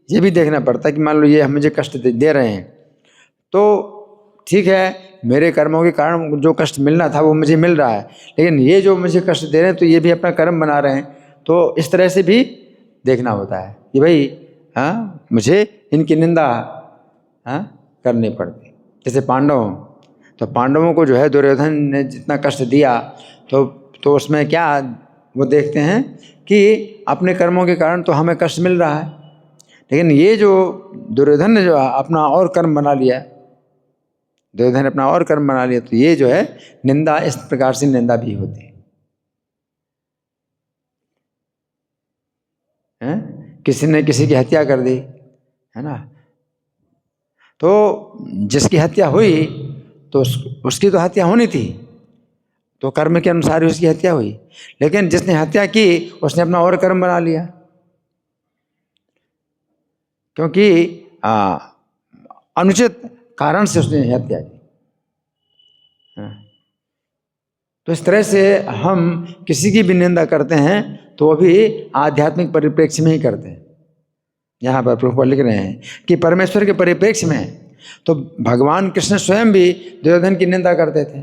ये भी देखना पड़ता है कि मान लो ये मुझे कष्ट दे रहे हैं, तो ठीक है, मेरे कर्मों के कारण जो कष्ट मिलना था वो मुझे मिल रहा है, लेकिन ये जो मुझे कष्ट दे रहे हैं तो ये भी अपना कर्म बना रहे हैं। तो इस तरह से भी देखना होता है कि भाई मुझे इनकी निंदा करनी पड़ती। जैसे तो पांडवों को जो है दुर्योधन ने जितना कष्ट दिया, तो उसमें क्या वो देखते हैं कि अपने कर्मों के कारण तो हमें कष्ट मिल रहा है, लेकिन ये जो दुर्योधन ने जो अपना और कर्म बना लिया, दुर्योधन ने अपना और कर्म बना लिया, तो ये जो है निंदा, इस प्रकार से निंदा भी होती है। किसी ने किसी की हत्या कर दी, है ना, तो जिसकी हत्या हुई तो उसकी तो हत्या होनी थी, तो कर्म के अनुसार ही उसकी हत्या हुई। लेकिन जिसने हत्या की उसने अपना और कर्म बना लिया, क्योंकि अनुचित कारण से उसने हत्या की। तो इस तरह से हम किसी की भी निंदा करते हैं तो वो भी आध्यात्मिक परिप्रेक्ष्य में ही करते हैं। यहाँ पर प्रभुपाद लिख रहे हैं कि परमेश्वर के परिप्रेक्ष्य में तो भगवान कृष्ण स्वयं भी दुर्योधन की निंदा करते थे।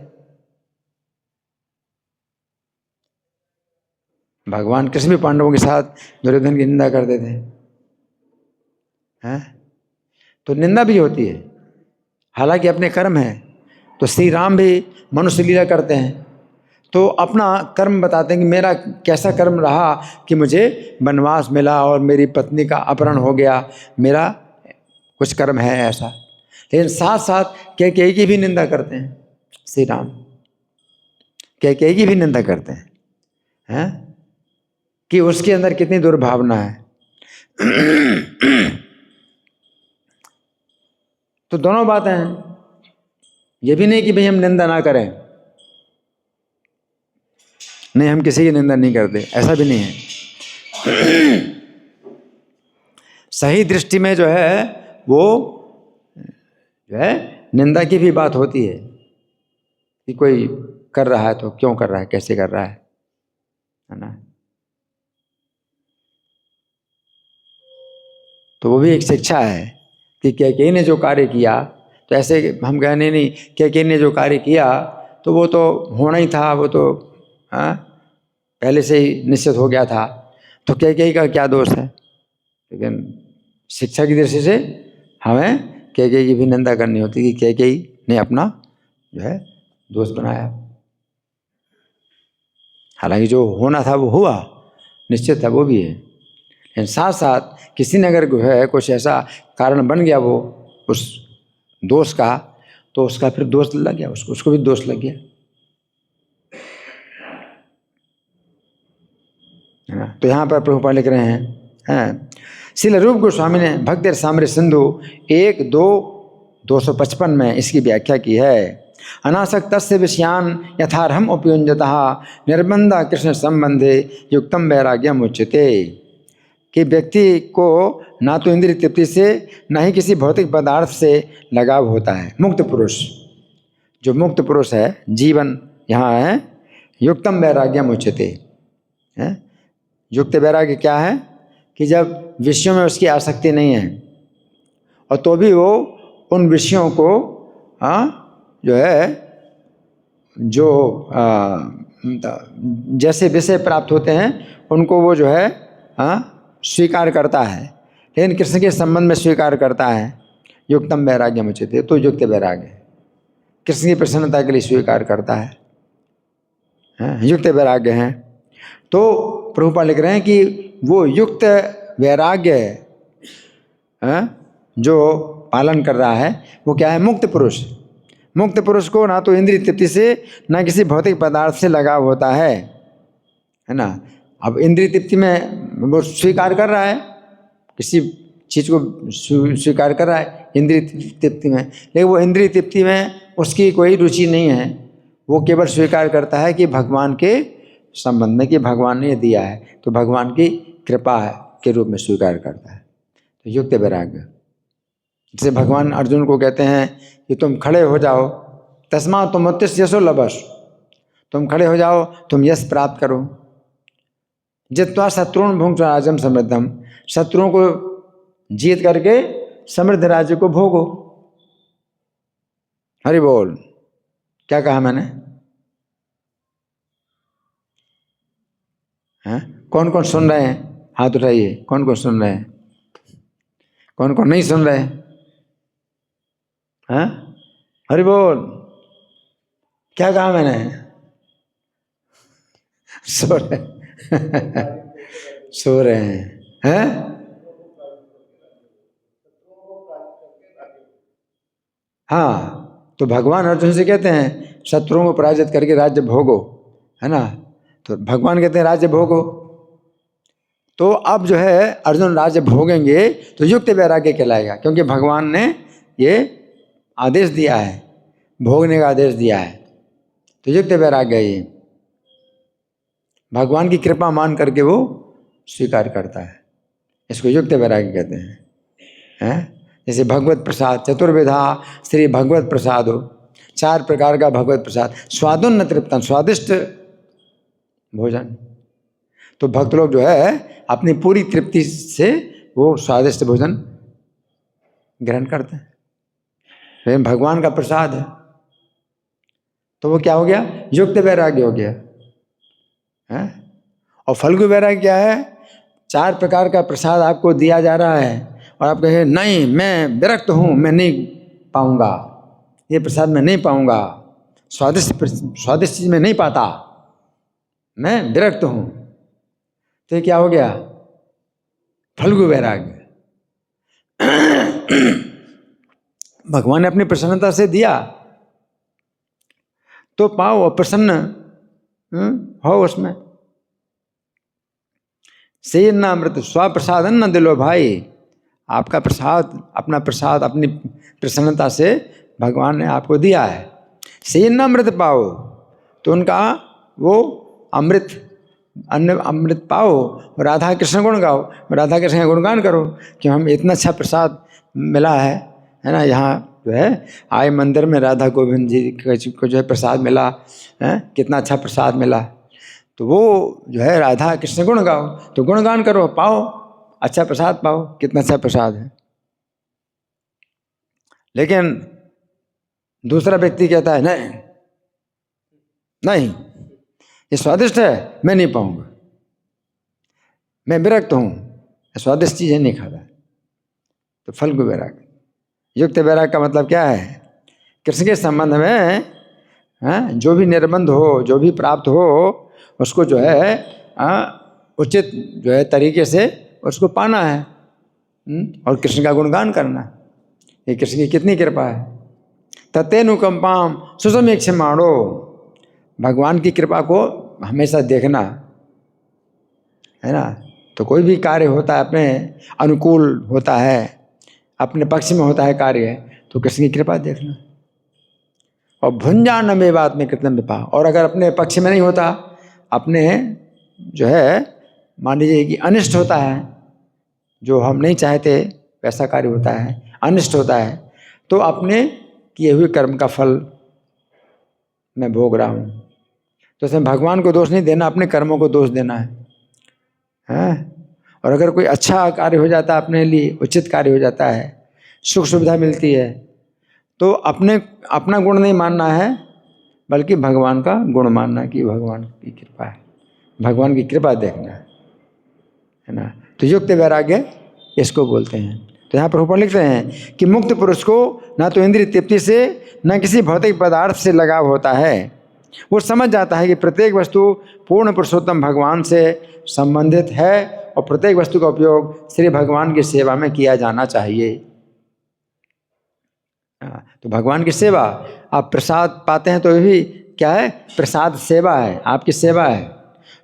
भगवान कृष्ण भी पांडवों के साथ दुर्योधन की निंदा करते थे, हैं? तो निंदा भी होती है, हालांकि अपने कर्म है। तो श्री राम भी मनुष्य लीला करते हैं तो अपना कर्म बताते हैं कि मेरा कैसा कर्म रहा कि मुझे वनवास मिला और मेरी पत्नी का अपहरण हो गया, मेरा कुछ कर्म है ऐसा। लेकिन साथ साथ कैकेयी की भी निंदा करते हैं श्री राम, कैकेयी की भी निंदा करते हैं कि उसके अंदर कितनी दुर्भावना है। तो दोनों बातें हैं, ये भी नहीं कि भाई हम निंदा ना करें, नहीं हम किसी की निंदा नहीं करते, ऐसा भी नहीं है। सही दृष्टि में जो है वो जो है निंदा की भी बात होती है कि कोई कर रहा है तो क्यों कर रहा है, कैसे कर रहा है ना। तो वो भी एक शिक्षा है कि कैकेयी ने जो कार्य किया, तो ऐसे हम कहने नहीं, कैकेयी ने जो कार्य किया तो वो तो होना ही था, वो तो पहले से ही निश्चित हो गया था, तो कैकेयी का क्या दोष है। लेकिन शिक्षा की दृष्टि से हमें कैकेयी की भी निंदा करनी होती कि कैकेयी ने अपना जो है दोष बनाया। हालांकि जो होना था वो हुआ, निश्चित था, वो भी है। लेकिन साथ साथ किसी ने अगर जो है कुछ ऐसा कारण बन गया वो उस दोष का, तो उसका फिर दोष लग गया, उसको भी दोष लग गया, है ना। तो यहाँ पर प्रभुपाद लिख रहे हैं श्रील रूप गोस्वामी ने भक्त रसामृत सिंधु 1-2-255 में इसकी व्याख्या की है। अनासक्तस्य विषयान यथार्हम उपयुञ्जतः निर्बंध कृष्ण संबंधे युक्तम वैराग्यम उच्यते, कि व्यक्ति को ना तो इंद्रिय तृप्ति से न ही किसी भौतिक पदार्थ से लगाव होता है। मुक्त पुरुष, जो मुक्त पुरुष है, जीवन यहाँ है युक्तम वैराग्यम उच्यते। युक्त वैराग्य क्या है कि जब विषयों में उसकी आसक्ति नहीं है और तो भी वो उन विषयों को जो है जो जैसे विषय प्राप्त होते हैं उनको वो जो है स्वीकार करता है, लेकिन कृष्ण के संबंध में स्वीकार करता है। युक्तम वैराग्य मुच्यते, तो युक्त वैराग्य कृष्ण की प्रसन्नता के लिए स्वीकार करता है, युक्त वैराग्य है। तो प्रभुपाद लिख रहे हैं कि वो युक्त वैराग्य जो पालन कर रहा है वो क्या है, मुक्त पुरुष। मुक्त पुरुष को ना तो इंद्रिय तृप्ति से ना किसी भौतिक पदार्थ से लगाव होता है ना। अब इंद्रिय तृप्ति में वो स्वीकार कर रहा है, किसी चीज़ को स्वीकार कर रहा है इंद्रिय तृप्ति में, लेकिन वो इंद्रिय तृप्ति में उसकी कोई रुचि नहीं है। वो केवल स्वीकार करता है कि भगवान के संबंध में, कि भगवान ने दिया है तो भगवान की कृपा है के रूप में स्वीकार करता है। तो युक्त वैराग्य, जैसे भगवान अर्जुन को कहते हैं कि तुम खड़े हो जाओ, तस्मा तुम उत्तिष्ठ यशो लभस, तुम खड़े हो जाओ, तुम यश प्राप्त करो। जित्वा शत्रुन भुंक्त्वा राज्यम समृद्धम, शत्रुओं को जीत करके समृद्ध राज्य को भोगो। हरि बोल। क्या कहा मैंने? कौन कौन सुन रहे हैं? हाथ उठाइए, कौन कौन सुन रहे हैं, कौन कौन नहीं सुन रहे हैं? हरि बोल। क्या कहा मैंने? सो रहे सो रहे हैं? हाँ, तो भगवान अर्जुन से कहते हैं शत्रुओं को पराजित करके राज्य भोगो, है ना। तो भगवान कहते हैं राज्य भोगो, तो अब जो है अर्जुन राज्य भोगेंगे तो युक्त वैराग्य कहलाएगा, क्योंकि भगवान ने ये आदेश दिया है, भोगने का आदेश दिया है, तो युक्त वैराग्य है ये। भगवान की कृपा मान करके वो स्वीकार करता है, इसको युक्त वैराग्य कहते हैं। जैसे भगवत प्रसाद चतुर्विधा श्री भगवत प्रसाद हो, 4 प्रकार का भगवत प्रसाद। स्वादुन्न तृप्तम, स्वादिष्ट भोजन। तो भक्त लोग जो है अपनी पूरी तृप्ति से वो स्वादिष्ट भोजन ग्रहण करते हैं, लेकिन भगवान का प्रसाद है तो वो क्या हो गया, युक्त वैराग्य हो गया है। और फल्गु वैराग्य क्या है, 4 प्रकार का प्रसाद आपको दिया जा रहा है और आप कहे नहीं मैं विरक्त हूँ, मैं नहीं पाऊंगा, ये प्रसाद मैं नहीं पाऊंगा, स्वादिष्ट चीज मैं नहीं पाता, मैं विरक्त हूँ, तो ये क्या हो गया, फल्गु वैराग्य। भगवान ने अपनी प्रसन्नता से दिया तो पाओ और प्रसन्न हो उसमें। से न अमृत स्वप्रसादन न दिलो भाई, आपका प्रसाद, अपना प्रसाद अपनी प्रसन्नता से भगवान ने आपको दिया है। से न अमृत पाओ, तो उनका वो अमृत अमृत पाओ, राधा कृष्ण गुण गाओ, राधा कृष्ण का गुणगान करो कि हम इतना अच्छा प्रसाद मिला है ना। यहाँ जो है आए मंदिर में राधा गोविंद जी को जो है प्रसाद मिला है, कितना अच्छा प्रसाद मिला, तो वो जो है राधा कृष्ण गुण गाओ, तो गुणगान करो, पाओ अच्छा प्रसाद, पाओ कितना अच्छा प्रसाद है। लेकिन दूसरा व्यक्ति कहता है नहीं नहीं ये स्वादिष्ट है, मैं नहीं पाऊंगा, मैं विरक्त हूँ, स्वादिष्ट चीजें नहीं खाता, तो फल्गु वैराग्य। युक्त वैराग्य का मतलब क्या है, कृष्ण के संबंध में जो भी निर्बंध हो, जो भी प्राप्त हो, उसको जो है उचित जो है तरीके से उसको पाना है और कृष्ण का गुणगान करना। ये कृष्ण की कितनी कृपा है। ततेनुकंपाम सुसमीक्षमाणो, भगवान की कृपा को हमेशा देखना है ना। तो कोई भी कार्य होता है अपने अनुकूल होता है, अपने पक्ष में होता है कार्य, तो कृष्ण की कृपा देखना। और भुंजान में बात में कृतन विपा, और अगर अपने पक्ष में नहीं होता, अपने जो है मान लीजिए कि अनिष्ट होता है, जो हम नहीं चाहते वैसा कार्य होता है, अनिष्ट होता है, तो अपने किए हुए कर्म का फल मैं भोग रहा हूँ, तो इसमें भगवान को दोष नहीं देना, अपने कर्मों को दोष देना है। और अगर कोई अच्छा कार्य हो जाता है, अपने लिए उचित कार्य हो जाता है, सुख सुविधा मिलती है, तो अपना गुण नहीं मानना है, बल्कि भगवान का गुण मानना कि भगवान की कृपा है, भगवान की कृपा देखना है ना। तो युक्त वैराग्य इसको बोलते हैं। तो यहाँ प्रभुपाद लिखते हैं कि मुक्त पुरुष को ना तो इंद्रिय तृप्ति से न किसी भौतिक पदार्थ से लगाव होता है, वो समझ जाता है कि प्रत्येक वस्तु पूर्ण पुरुषोत्तम भगवान से संबंधित है और प्रत्येक वस्तु का उपयोग श्री भगवान की सेवा में किया जाना चाहिए। तो भगवान की सेवा, आप प्रसाद पाते हैं तो ये भी क्या है, प्रसाद सेवा है, आपकी सेवा है।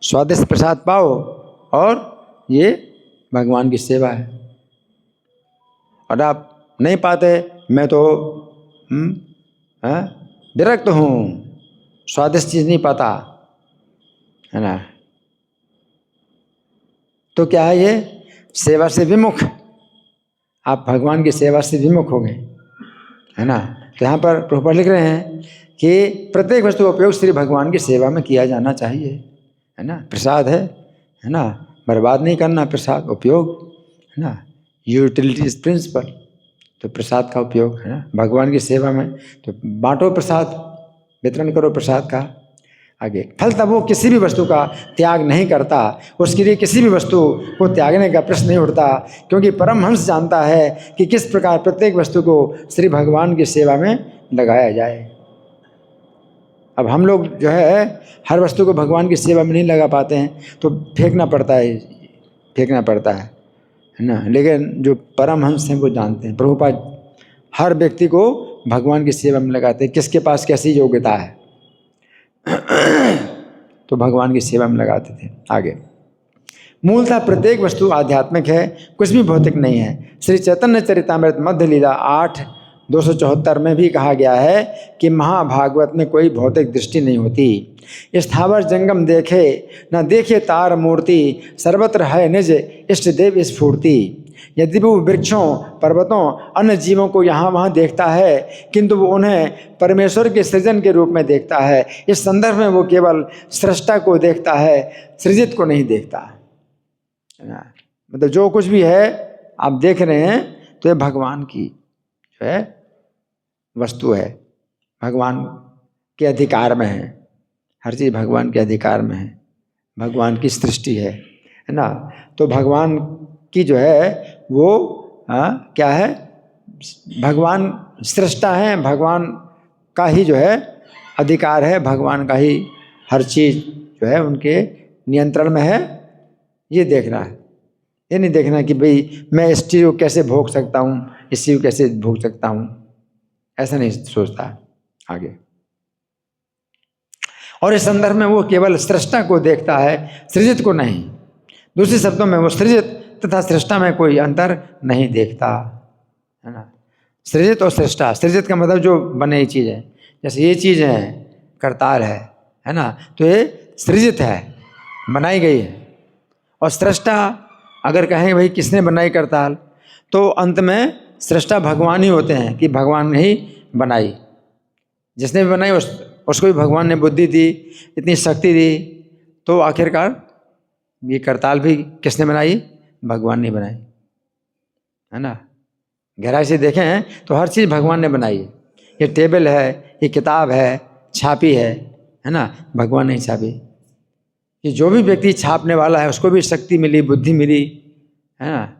स्वादिष्ट प्रसाद पाओ और ये भगवान की सेवा है। और आप नहीं पाते, मैं तो विरक्त हूँ, स्वादिष्ट चीज नहीं पाता है ना, तो क्या है, ये सेवा से विमुख, आप भगवान की सेवा से विमुख हो गए है ना। तो यहाँ पर प्रभुपाद लिख रहे हैं कि प्रत्येक वस्तु का उपयोग श्री भगवान की सेवा में किया जाना चाहिए है ना। प्रसाद है ना, बर्बाद नहीं करना प्रसाद, उपयोग है ना, यूटिलिटीज प्रिंसिपल। तो प्रसाद का उपयोग है ना भगवान की सेवा में, तो बांटो प्रसाद, वितरण करो प्रसाद का। आगे फल तब वो किसी भी वस्तु का त्याग नहीं करता, उसके लिए किसी भी वस्तु को त्यागने का प्रश्न नहीं उठता, क्योंकि परमहंस जानता है कि किस प्रकार प्रत्येक वस्तु को श्री भगवान की सेवा में लगाया जाए। अब हम लोग जो है हर वस्तु को भगवान की सेवा में नहीं लगा पाते हैं, तो फेंकना पड़ता है ना। लेकिन जो परमहंस हैं वो जानते हैं, प्रभुपाद हर व्यक्ति को भगवान की सेवा में लगाते हैं, किसके पास कैसी योग्यता है तो भगवान की सेवा में लगाते थे। आगे मूलतः प्रत्येक वस्तु आध्यात्मिक है, कुछ भी भौतिक नहीं है। श्री चैतन्य चरितामृत मध्य लीला 8:274 में भी कहा गया है कि महाभागवत में कोई भौतिक दृष्टि नहीं होती। स्थावर जंगम देखे न देखे तार मूर्ति, सर्वत्र है निज इष्ट देव स्फूर्ति। यदि वो वृक्षों, पर्वतों, अन्य जीवों को यहाँ वहाँ देखता है, किंतु वो उन्हें परमेश्वर के सृजन के रूप में देखता है। इस संदर्भ में वो केवल सृष्टा को देखता है, सृजित को नहीं देखता। मतलब जो कुछ भी है आप देख रहे हैं तो ये भगवान की जो है वस्तु है, भगवान के अधिकार में है। हर चीज़ भगवान के अधिकार में है, भगवान की सृष्टि है ना। तो भगवान की जो है वो क्या है, भगवान सृष्टा है, भगवान का ही जो है अधिकार है, भगवान का ही हर चीज़ जो है उनके नियंत्रण में है। ये देखना है, ये नहीं देखना कि भाई मैं इस चीज़ को कैसे भोग सकता हूँ, इस चीज़ को कैसे भोग सकता हूँ, ऐसा नहीं सोचता आगे। और इस संदर्भ में वो केवल सृष्टा को देखता है, सृजित को नहीं। दूसरे शब्दों में वो सृजित तथा सृष्टा में कोई अंतर नहीं देखता, है ना। सृजित और सृष्टा, सृजित का मतलब जो बने हुई चीज़ है, जैसे ये चीज़ है करताल है ना, तो ये सृजित है, बनाई गई है। और सृष्टा अगर कहें भाई किसने बनाई करताल, तो अंत में सृष्टा भगवान ही होते हैं कि भगवान ने ही बनाई। जिसने भी बनाई उसको भी भगवान ने बुद्धि दी, इतनी शक्ति दी, तो आखिरकार ये करताल भी किसने बनाई, भगवान ने बनाई, है ना। गहराई से देखें तो हर चीज़ भगवान ने बनाई है। ये टेबल है, ये किताब है, छापी है ना, भगवान ने छापी। कि जो भी व्यक्ति छापने वाला है उसको भी शक्ति मिली, बुद्धि मिली, है ना,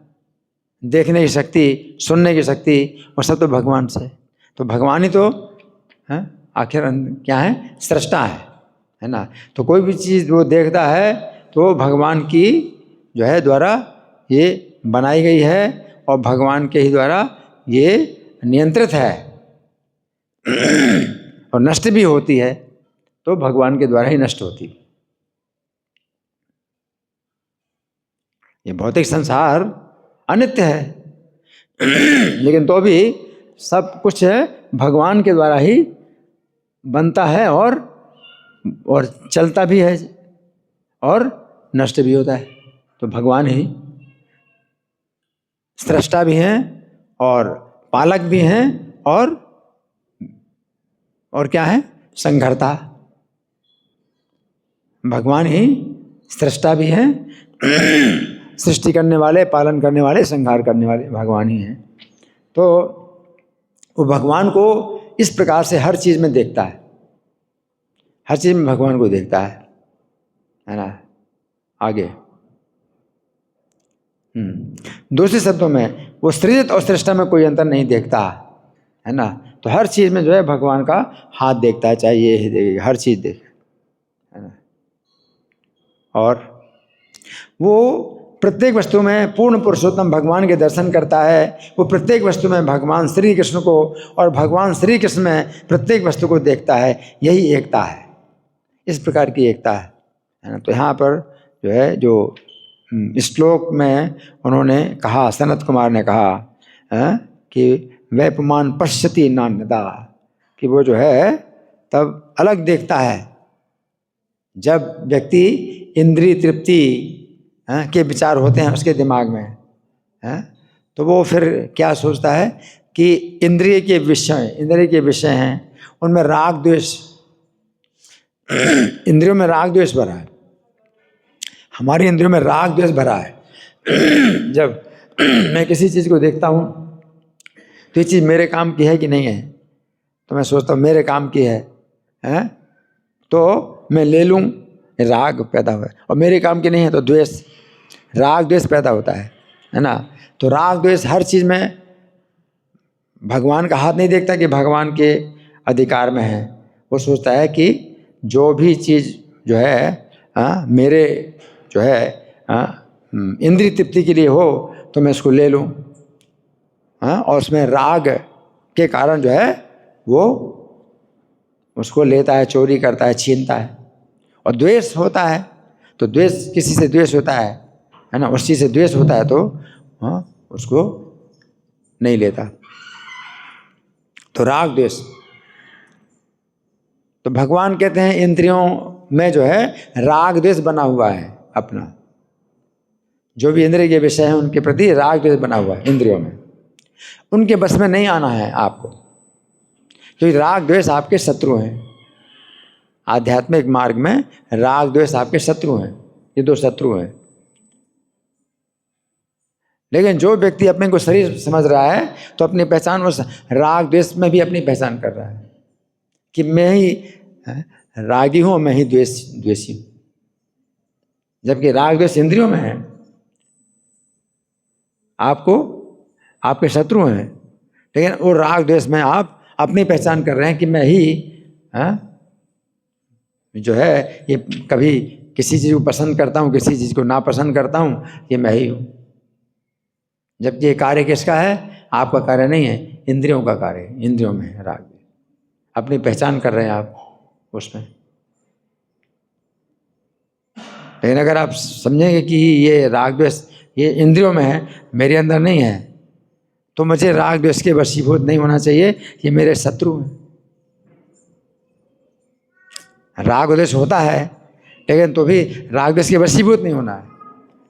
देखने की शक्ति, सुनने की शक्ति, वो सब तो भगवान से। तो भगवान ही तो है आखिर क्या है, सृष्टा है ना। तो कोई भी चीज़ वो देखता है तो भगवान की जो है द्वारा ये बनाई गई है और भगवान के ही द्वारा ये नियंत्रित है और नष्ट भी होती है तो भगवान के द्वारा ही नष्ट होती है। ये भौतिक संसार अनित्य है लेकिन तो भी सब कुछ भगवान के द्वारा ही बनता है और चलता भी है और नष्ट भी होता है। तो भगवान ही सृष्टा भी हैं और पालक भी हैं और क्या है, संघर्ता। भगवान ही सृष्टा भी हैं, सृष्टि करने वाले, पालन करने वाले, संहार करने वाले भगवान ही हैं। तो वो भगवान को इस प्रकार से हर चीज़ में देखता है, हर चीज़ में भगवान को देखता है ना। आगे दूसरे शब्दों में वो सृजित और सृष्टा में कोई अंतर नहीं देखता, है ना। तो हर चीज़ में जो है भगवान का हाथ देखता है, चाहे ये देखेगा, हर चीज़ देखे, है ना। और वो प्रत्येक वस्तु में पूर्ण पुरुषोत्तम भगवान के दर्शन करता है। वो प्रत्येक वस्तु में भगवान श्री कृष्ण को और भगवान श्री कृष्ण में प्रत्येक वस्तु को देखता है। यही एकता है, इस प्रकार की एकता है ना। तो यहाँ पर जो है, जो श्लोक में उन्होंने कहा, सनत कुमार ने कहा कि वैपमान पश्यति नान्यदा, कि वो जो है तब अलग देखता है जब व्यक्ति इंद्रिय तृप्ति के विचार होते हैं उसके दिमाग में, तो वो फिर क्या सोचता है कि इंद्रिय के विषय हैं, उनमें राग द्वेष, इंद्रियों में राग द्वेष भरा है, हमारी इंद्रियों में राग द्वेष भरा है। जब मैं किसी चीज़ को देखता हूँ तो ये चीज़ मेरे काम की है कि नहीं है, तो मैं सोचता हूँ मेरे काम की है, तो मैं ले लूँ, राग पैदा हुआ है। और मेरे काम की नहीं है तो द्वेष, राग द्वेष पैदा होता है ना। तो राग द्वेष हर चीज़ में भगवान का हाथ नहीं देखता कि भगवान के अधिकार में है। वो सोचता है कि जो भी चीज़ जो है मेरे जो है इंद्रिय तृप्ति के लिए हो तो मैं इसको ले लूँ, और उसमें राग के कारण जो है वो उसको लेता है, चोरी करता है, छीनता है। और द्वेष होता है तो द्वेष, किसी से द्वेष होता है है ना, उस चीज़ से द्वेष होता है तो उसको नहीं लेता। तो राग द्वेष, तो भगवान कहते हैं इंद्रियों में जो है राग द्वेष बना हुआ है अपना, जो भी इंद्रिय के विषय हैं उनके प्रति राग द्वेष बना हुआ है इंद्रियों में, उनके बस में नहीं आना है आपको, क्योंकि राग द्वेष आपके शत्रु हैं। आध्यात्मिक मार्ग में राग द्वेष आपके शत्रु हैं, ये दो शत्रु हैं। लेकिन जो व्यक्ति अपने को शरीर समझ रहा है तो अपनी पहचान उस राग द्वेष में भी अपनी पहचान कर रहा है कि मैं ही रागी हूं, मैं ही द्वेषी हूं, जबकि राग द्वेष इंद्रियों में है, आपको आपके शत्रु हैं। लेकिन वो राग द्वेष में आप अपनी पहचान कर रहे हैं कि मैं ही जो है ये कभी किसी चीज़ को पसंद करता हूँ, किसी चीज़ को नापसंद करता हूँ, ये मैं ही हूँ। जबकि ये कार्य किसका है? आपका कार्य नहीं है, इंद्रियों का कार्य है, इंद्रियों में है राग। अपनी पहचान कर रहे हैं आप उसमें। लेकिन अगर आप समझेंगे कि ये राग द्वेष ये इंद्रियों में है, मेरे अंदर नहीं है, तो मुझे राग द्वेष के वशीभूत नहीं होना चाहिए, ये मेरे शत्रु हैं। राग द्वेष होता है लेकिन तो भी राग द्वेष के वशीभूत नहीं होना है,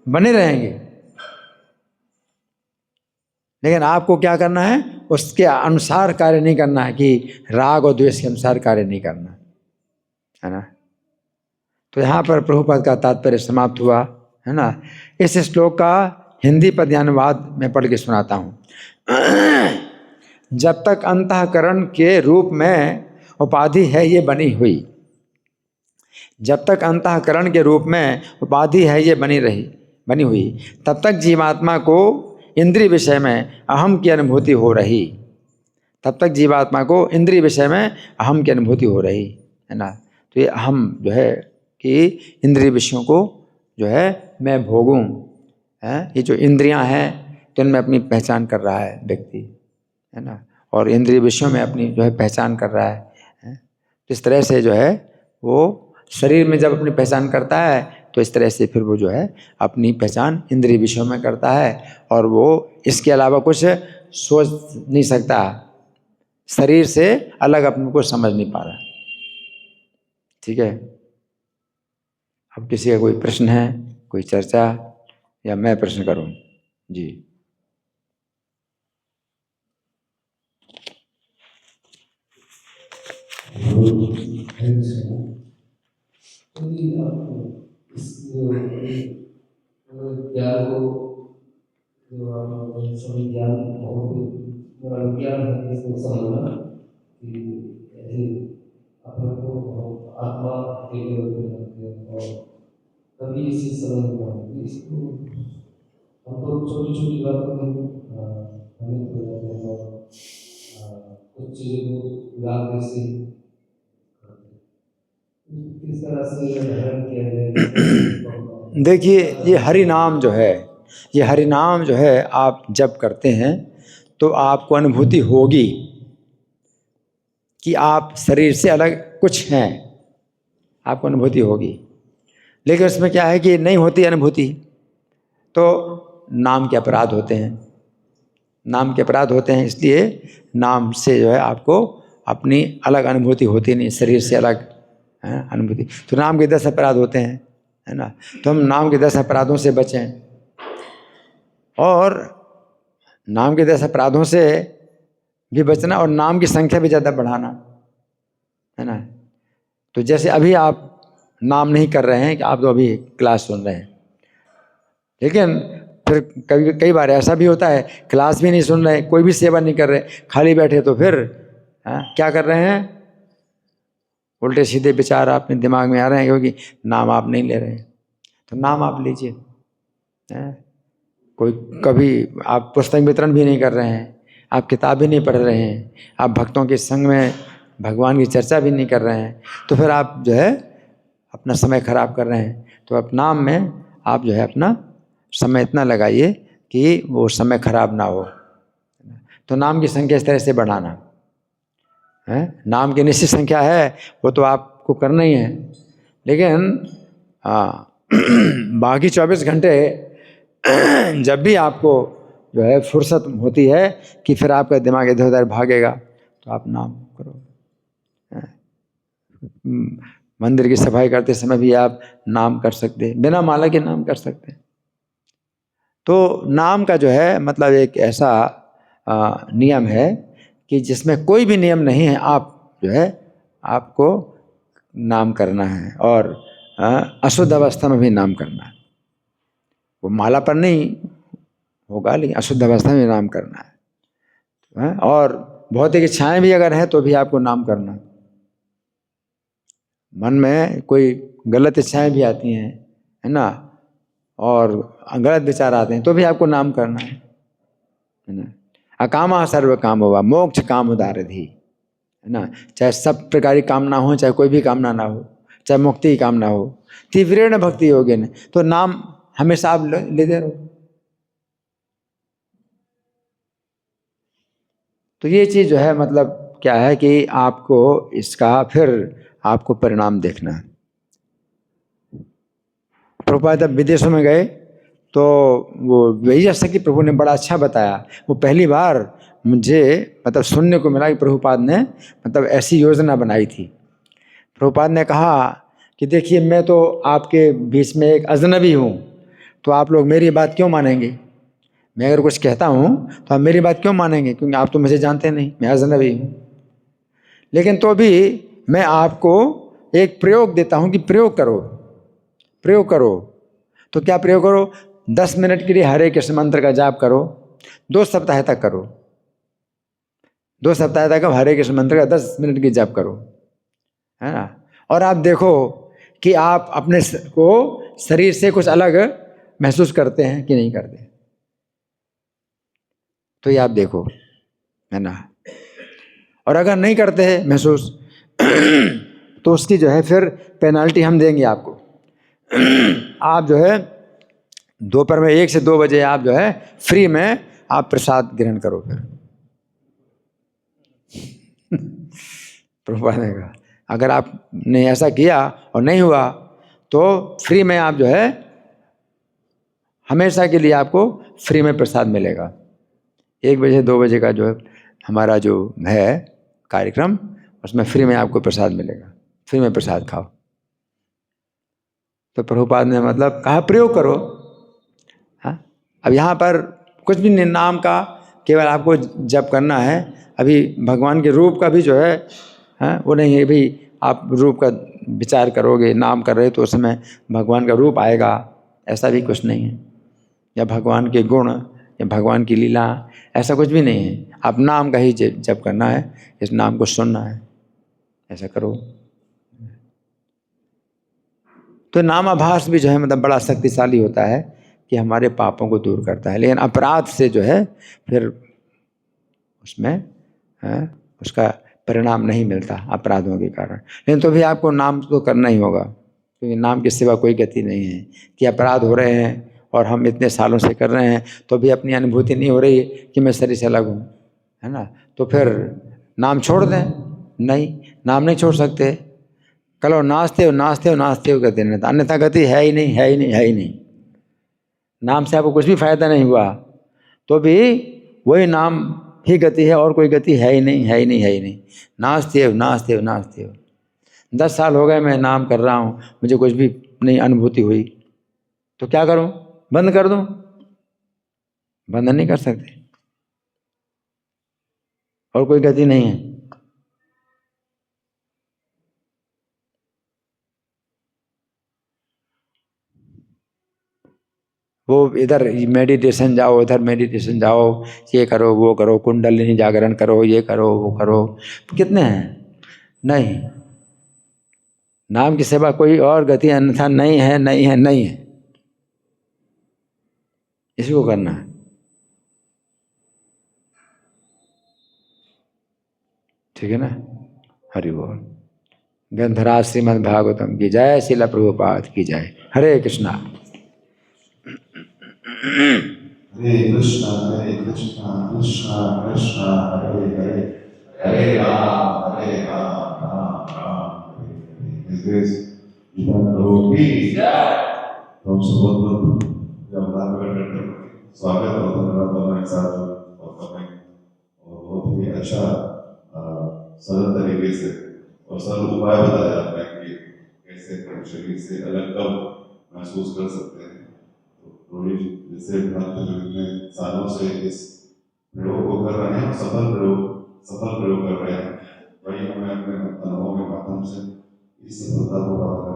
बने रहेंगे। लेकिन आपको क्या करना है? उसके अनुसार कार्य नहीं करना है, कि राग और द्वेष के अनुसार कार्य नहीं करना है ना। तो यहाँ पर प्रभुपाद का तात्पर्य समाप्त हुआ है ना। इस श्लोक का हिंदी पद्यानुवाद मैं पढ़ के सुनाता हूँ। जब तक अंतःकरण के रूप में उपाधि है ये बनी हुई, जब तक अंतःकरण के रूप में उपाधि है ये बनी हुई, तब तक जीवात्मा को इंद्रिय विषय में अहम की अनुभूति हो रही, तब तक जीवात्मा को इंद्रिय विषय में अहम की अनुभूति हो रही है ना। तो ये अहम जो है कि इंद्रिय विषयों को जो है मैं भोगूं, है, ये जो इंद्रियां हैं तो इनमें अपनी पहचान कर रहा है व्यक्ति, है ना, और इंद्रिय विषयों में अपनी जो है पहचान कर रहा है। तो इस तरह से जो है वो शरीर में जब अपनी पहचान करता है तो इस तरह से फिर वो जो है अपनी पहचान इंद्रिय विषयों में करता है, और वो इसके अलावा कुछ सोच नहीं सकता, शरीर से अलग अपने को समझ नहीं पा रहा। ठीक है, अब किसी का कोई प्रश्न है, कोई चर्चा, या मैं प्रश्न करूं? जी। ज्ञान को जो सभी ज्ञान बहुत ज्ञान है इसको समझना कि ऐसे अपने को आत्मा के लेवल पे रखते हैं, और कभी इसी समझ में आती है। इसको हम तो छोटी छोटी बातों में भ्रमित हो जाते हैं और कुछ चीज़ों को लाभ से किस तरह से ग्रहण किया जाए। देखिए, ये हरि नाम जो है, ये हरि नाम जो है आप जब करते हैं तो आपको अनुभूति होगी कि आप शरीर से अलग कुछ हैं, आपको अनुभूति होगी। लेकिन उसमें क्या है कि नहीं होती अनुभूति, तो नाम के अपराध होते हैं, नाम के अपराध होते हैं, इसलिए नाम से जो है आपको अपनी अलग अनुभूति होती नहीं, शरीर से अलग अनुभूति। तो नाम के 10 अपराध होते हैं, है ना। तो हम नाम के 10 अपराधों से बचें, और नाम के 10 अपराधों से भी बचना और नाम की संख्या भी ज़्यादा बढ़ाना, है ना। तो जैसे अभी आप नाम नहीं कर रहे हैं, कि आप तो अभी क्लास सुन रहे हैं, लेकिन फिर कई बार ऐसा भी होता है क्लास भी नहीं सुन रहे, कोई भी सेवा नहीं कर रहे, खाली बैठे, तो फिर क्या कर रहे हैं? उल्टे सीधे विचार अपने दिमाग में आ रहे हैं, क्योंकि नाम आप नहीं ले रहे हैं। तो नाम आप लीजिए। कोई कभी आप पुस्तक वितरण भी नहीं कर रहे हैं, आप किताब भी नहीं पढ़ रहे हैं, आप भक्तों के संग में भगवान की चर्चा भी नहीं कर रहे हैं, तो फिर आप जो है अपना समय खराब कर रहे हैं। तो आप नाम में आप जो है अपना समय इतना लगाइए कि वो समय खराब ना हो। तो नाम की संख्या इस तरह से बढ़ाना है। नाम की निश्चित संख्या है, वो तो आपको करना ही है, लेकिन बाकी 24 घंटे जब भी आपको जो है फुर्सत होती है कि फिर आपका दिमाग इधर उधर भागेगा, तो आप नाम करो। मंदिर की सफाई करते समय भी आप नाम कर सकते हैं, बिना माला के नाम कर सकते हैं। तो नाम का जो है मतलब एक ऐसा नियम है कि जिसमें कोई भी नियम नहीं है, आप जो है आपको नाम करना है, और अशुद्ध अवस्था में भी नाम करना है। वो माला पर नहीं होगा, लेकिन अशुद्ध अवस्था में नाम करना है। और भौतिक इच्छाएं भी अगर हैं तो भी आपको नाम करना है। मन में कोई गलत इच्छाएं भी आती हैं, है ना, और गलत विचार आते हैं, तो भी आपको नाम करना है ना। अकामा सर्व काम हुआ मोक्ष काम उदारधि, है ना। चाहे सब प्रकार की कामना हो, चाहे कोई भी कामना ना हो, चाहे मुक्ति की कामना हो, तीव्रेण भक्ति योगे न, तो नाम हमेशा आप लेते रहो। तो ये चीज जो है मतलब क्या है कि आपको इसका फिर आपको परिणाम देखना है। प्रभुपाद जब विदेशों में गए तो वो वही शक्ति प्रभु ने बड़ा अच्छा बताया। वो पहली बार मुझे मतलब सुनने को मिला कि प्रभुपाद ने मतलब ऐसी योजना बनाई थी। प्रभुपाद ने कहा कि देखिए, मैं तो आपके बीच में एक अजनबी हूँ, तो आप लोग मेरी बात क्यों मानेंगे? मैं अगर कुछ कहता हूँ तो आप मेरी बात क्यों मानेंगे? क्योंकि आप तो मुझे जानते नहीं, मैं अजनबी हूँ। लेकिन तो भी मैं आपको एक प्रयोग देता हूँ कि प्रयोग करो, प्रयोग करो। तो क्या प्रयोग करो? 10 मिनट के लिए हरे कृष्ण मंत्र का जाप करो, 2 सप्ताह तक करो। 2 सप्ताह तक हरे कृष्ण मंत्र का 10 मिनट की जाप करो, है ना। और आप देखो कि आप अपने को शरीर से कुछ अलग महसूस करते हैं कि नहीं करते। तो ये आप देखो, है ना। और अगर नहीं करते हैं महसूस तो उसकी जो है फिर पेनाल्टी हम देंगे आपको। आप जो है दोपहर में 1 से 2 बजे आप जो है फ्री में आप प्रसाद ग्रहण करो। फिर प्रभुपाद ने कहा अगर आपने ऐसा किया और नहीं हुआ तो फ्री में आप जो है हमेशा के लिए आपको फ्री में प्रसाद मिलेगा। 1 बजे 2 बजे का जो है हमारा जो है कार्यक्रम, उसमें फ्री में आपको प्रसाद मिलेगा, फ्री में प्रसाद खाओ। तो प्रभुपाद ने मतलब कहा प्रयोग करो। हाँ, अब यहाँ पर कुछ भी नाम का केवल आपको जप करना है। अभी भगवान के रूप का भी जो है वो नहीं है। भी आप रूप का विचार करोगे, नाम कर रहे तो उसमें भगवान का रूप आएगा, ऐसा भी कुछ नहीं है। या भगवान के गुण या भगवान की लीला, ऐसा कुछ भी नहीं है। आप नाम का ही जप करना है, इस नाम को सुनना है, ऐसा करो। तो नामाभास भी जो है मतलब बड़ा शक्तिशाली होता है कि हमारे पापों को दूर करता है। लेकिन अपराध से जो है फिर उसमें उसका परिणाम नहीं मिलता अपराधों के कारण। लेकिन तो भी आपको नाम तो करना ही होगा, क्योंकि नाम के सिवा कोई गति नहीं है। कि अपराध हो रहे हैं और हम इतने सालों से कर रहे हैं तो भी अपनी अनुभूति नहीं हो रही कि मैं शरीर से अलग हूँ, है ना। तो फिर नाम छोड़ दें? नहीं, नाम नहीं छोड़ सकते। कलो नाचते हो नाचते हो नाचते हो कहते हैं, अन्यथा गति है ही नहीं, है ही नहीं, है ही नहीं। नाम से आपको कुछ भी फायदा नहीं हुआ तो भी वही नाम ही गति है, और कोई गति है ही नहीं, है ही नहीं, है ही नहीं। नाचते हो नाचते हो नाचते हो। 10 साल हो गए मैं नाम कर रहा हूँ, मुझे कुछ भी नहीं अनुभूति हुई, तो क्या करूँ? बंद कर दूँ? बंद नहीं कर सकते, और कोई गति नहीं है। वो इधर मेडिटेशन जाओ, इधर मेडिटेशन जाओ, ये करो वो करो, कुंडलिनी जागरण करो, ये करो वो करो, कितने हैं? नहीं, नाम की सेवा कोई और गति अन्यथा नहीं है, नहीं है, नहीं है। इसी को करना है। ठीक है ना। हरि बोल। ग्रंथराज श्रीमद् भागवतम की जय, श्रील प्रभुपाद की जय। हरे कृष्णा। हरे कृष्णा कृष्णा कृष्णा हरे हरे, हरे राम राम राम हरे हरे। तो हम सब बहुत श्रद्धा प्रकट करते हैं। स्वागत और धन्यवाद दोनों एक साथ और कमें और बहुत ही अच्छा सरल तरीके से और सरल उपाय बताया जाता है कि कैसे अपने शरीर से अलग कब महसूस कर सकते हैं। तो रोहित जैसे भक्त जो इतने सालों से इस प्रयोग को कर रहे हैं, सफल प्रयोग कर रहे हैं, वही हमें अपने अनुभव के माध्यम से इस सफलता को प्राप्त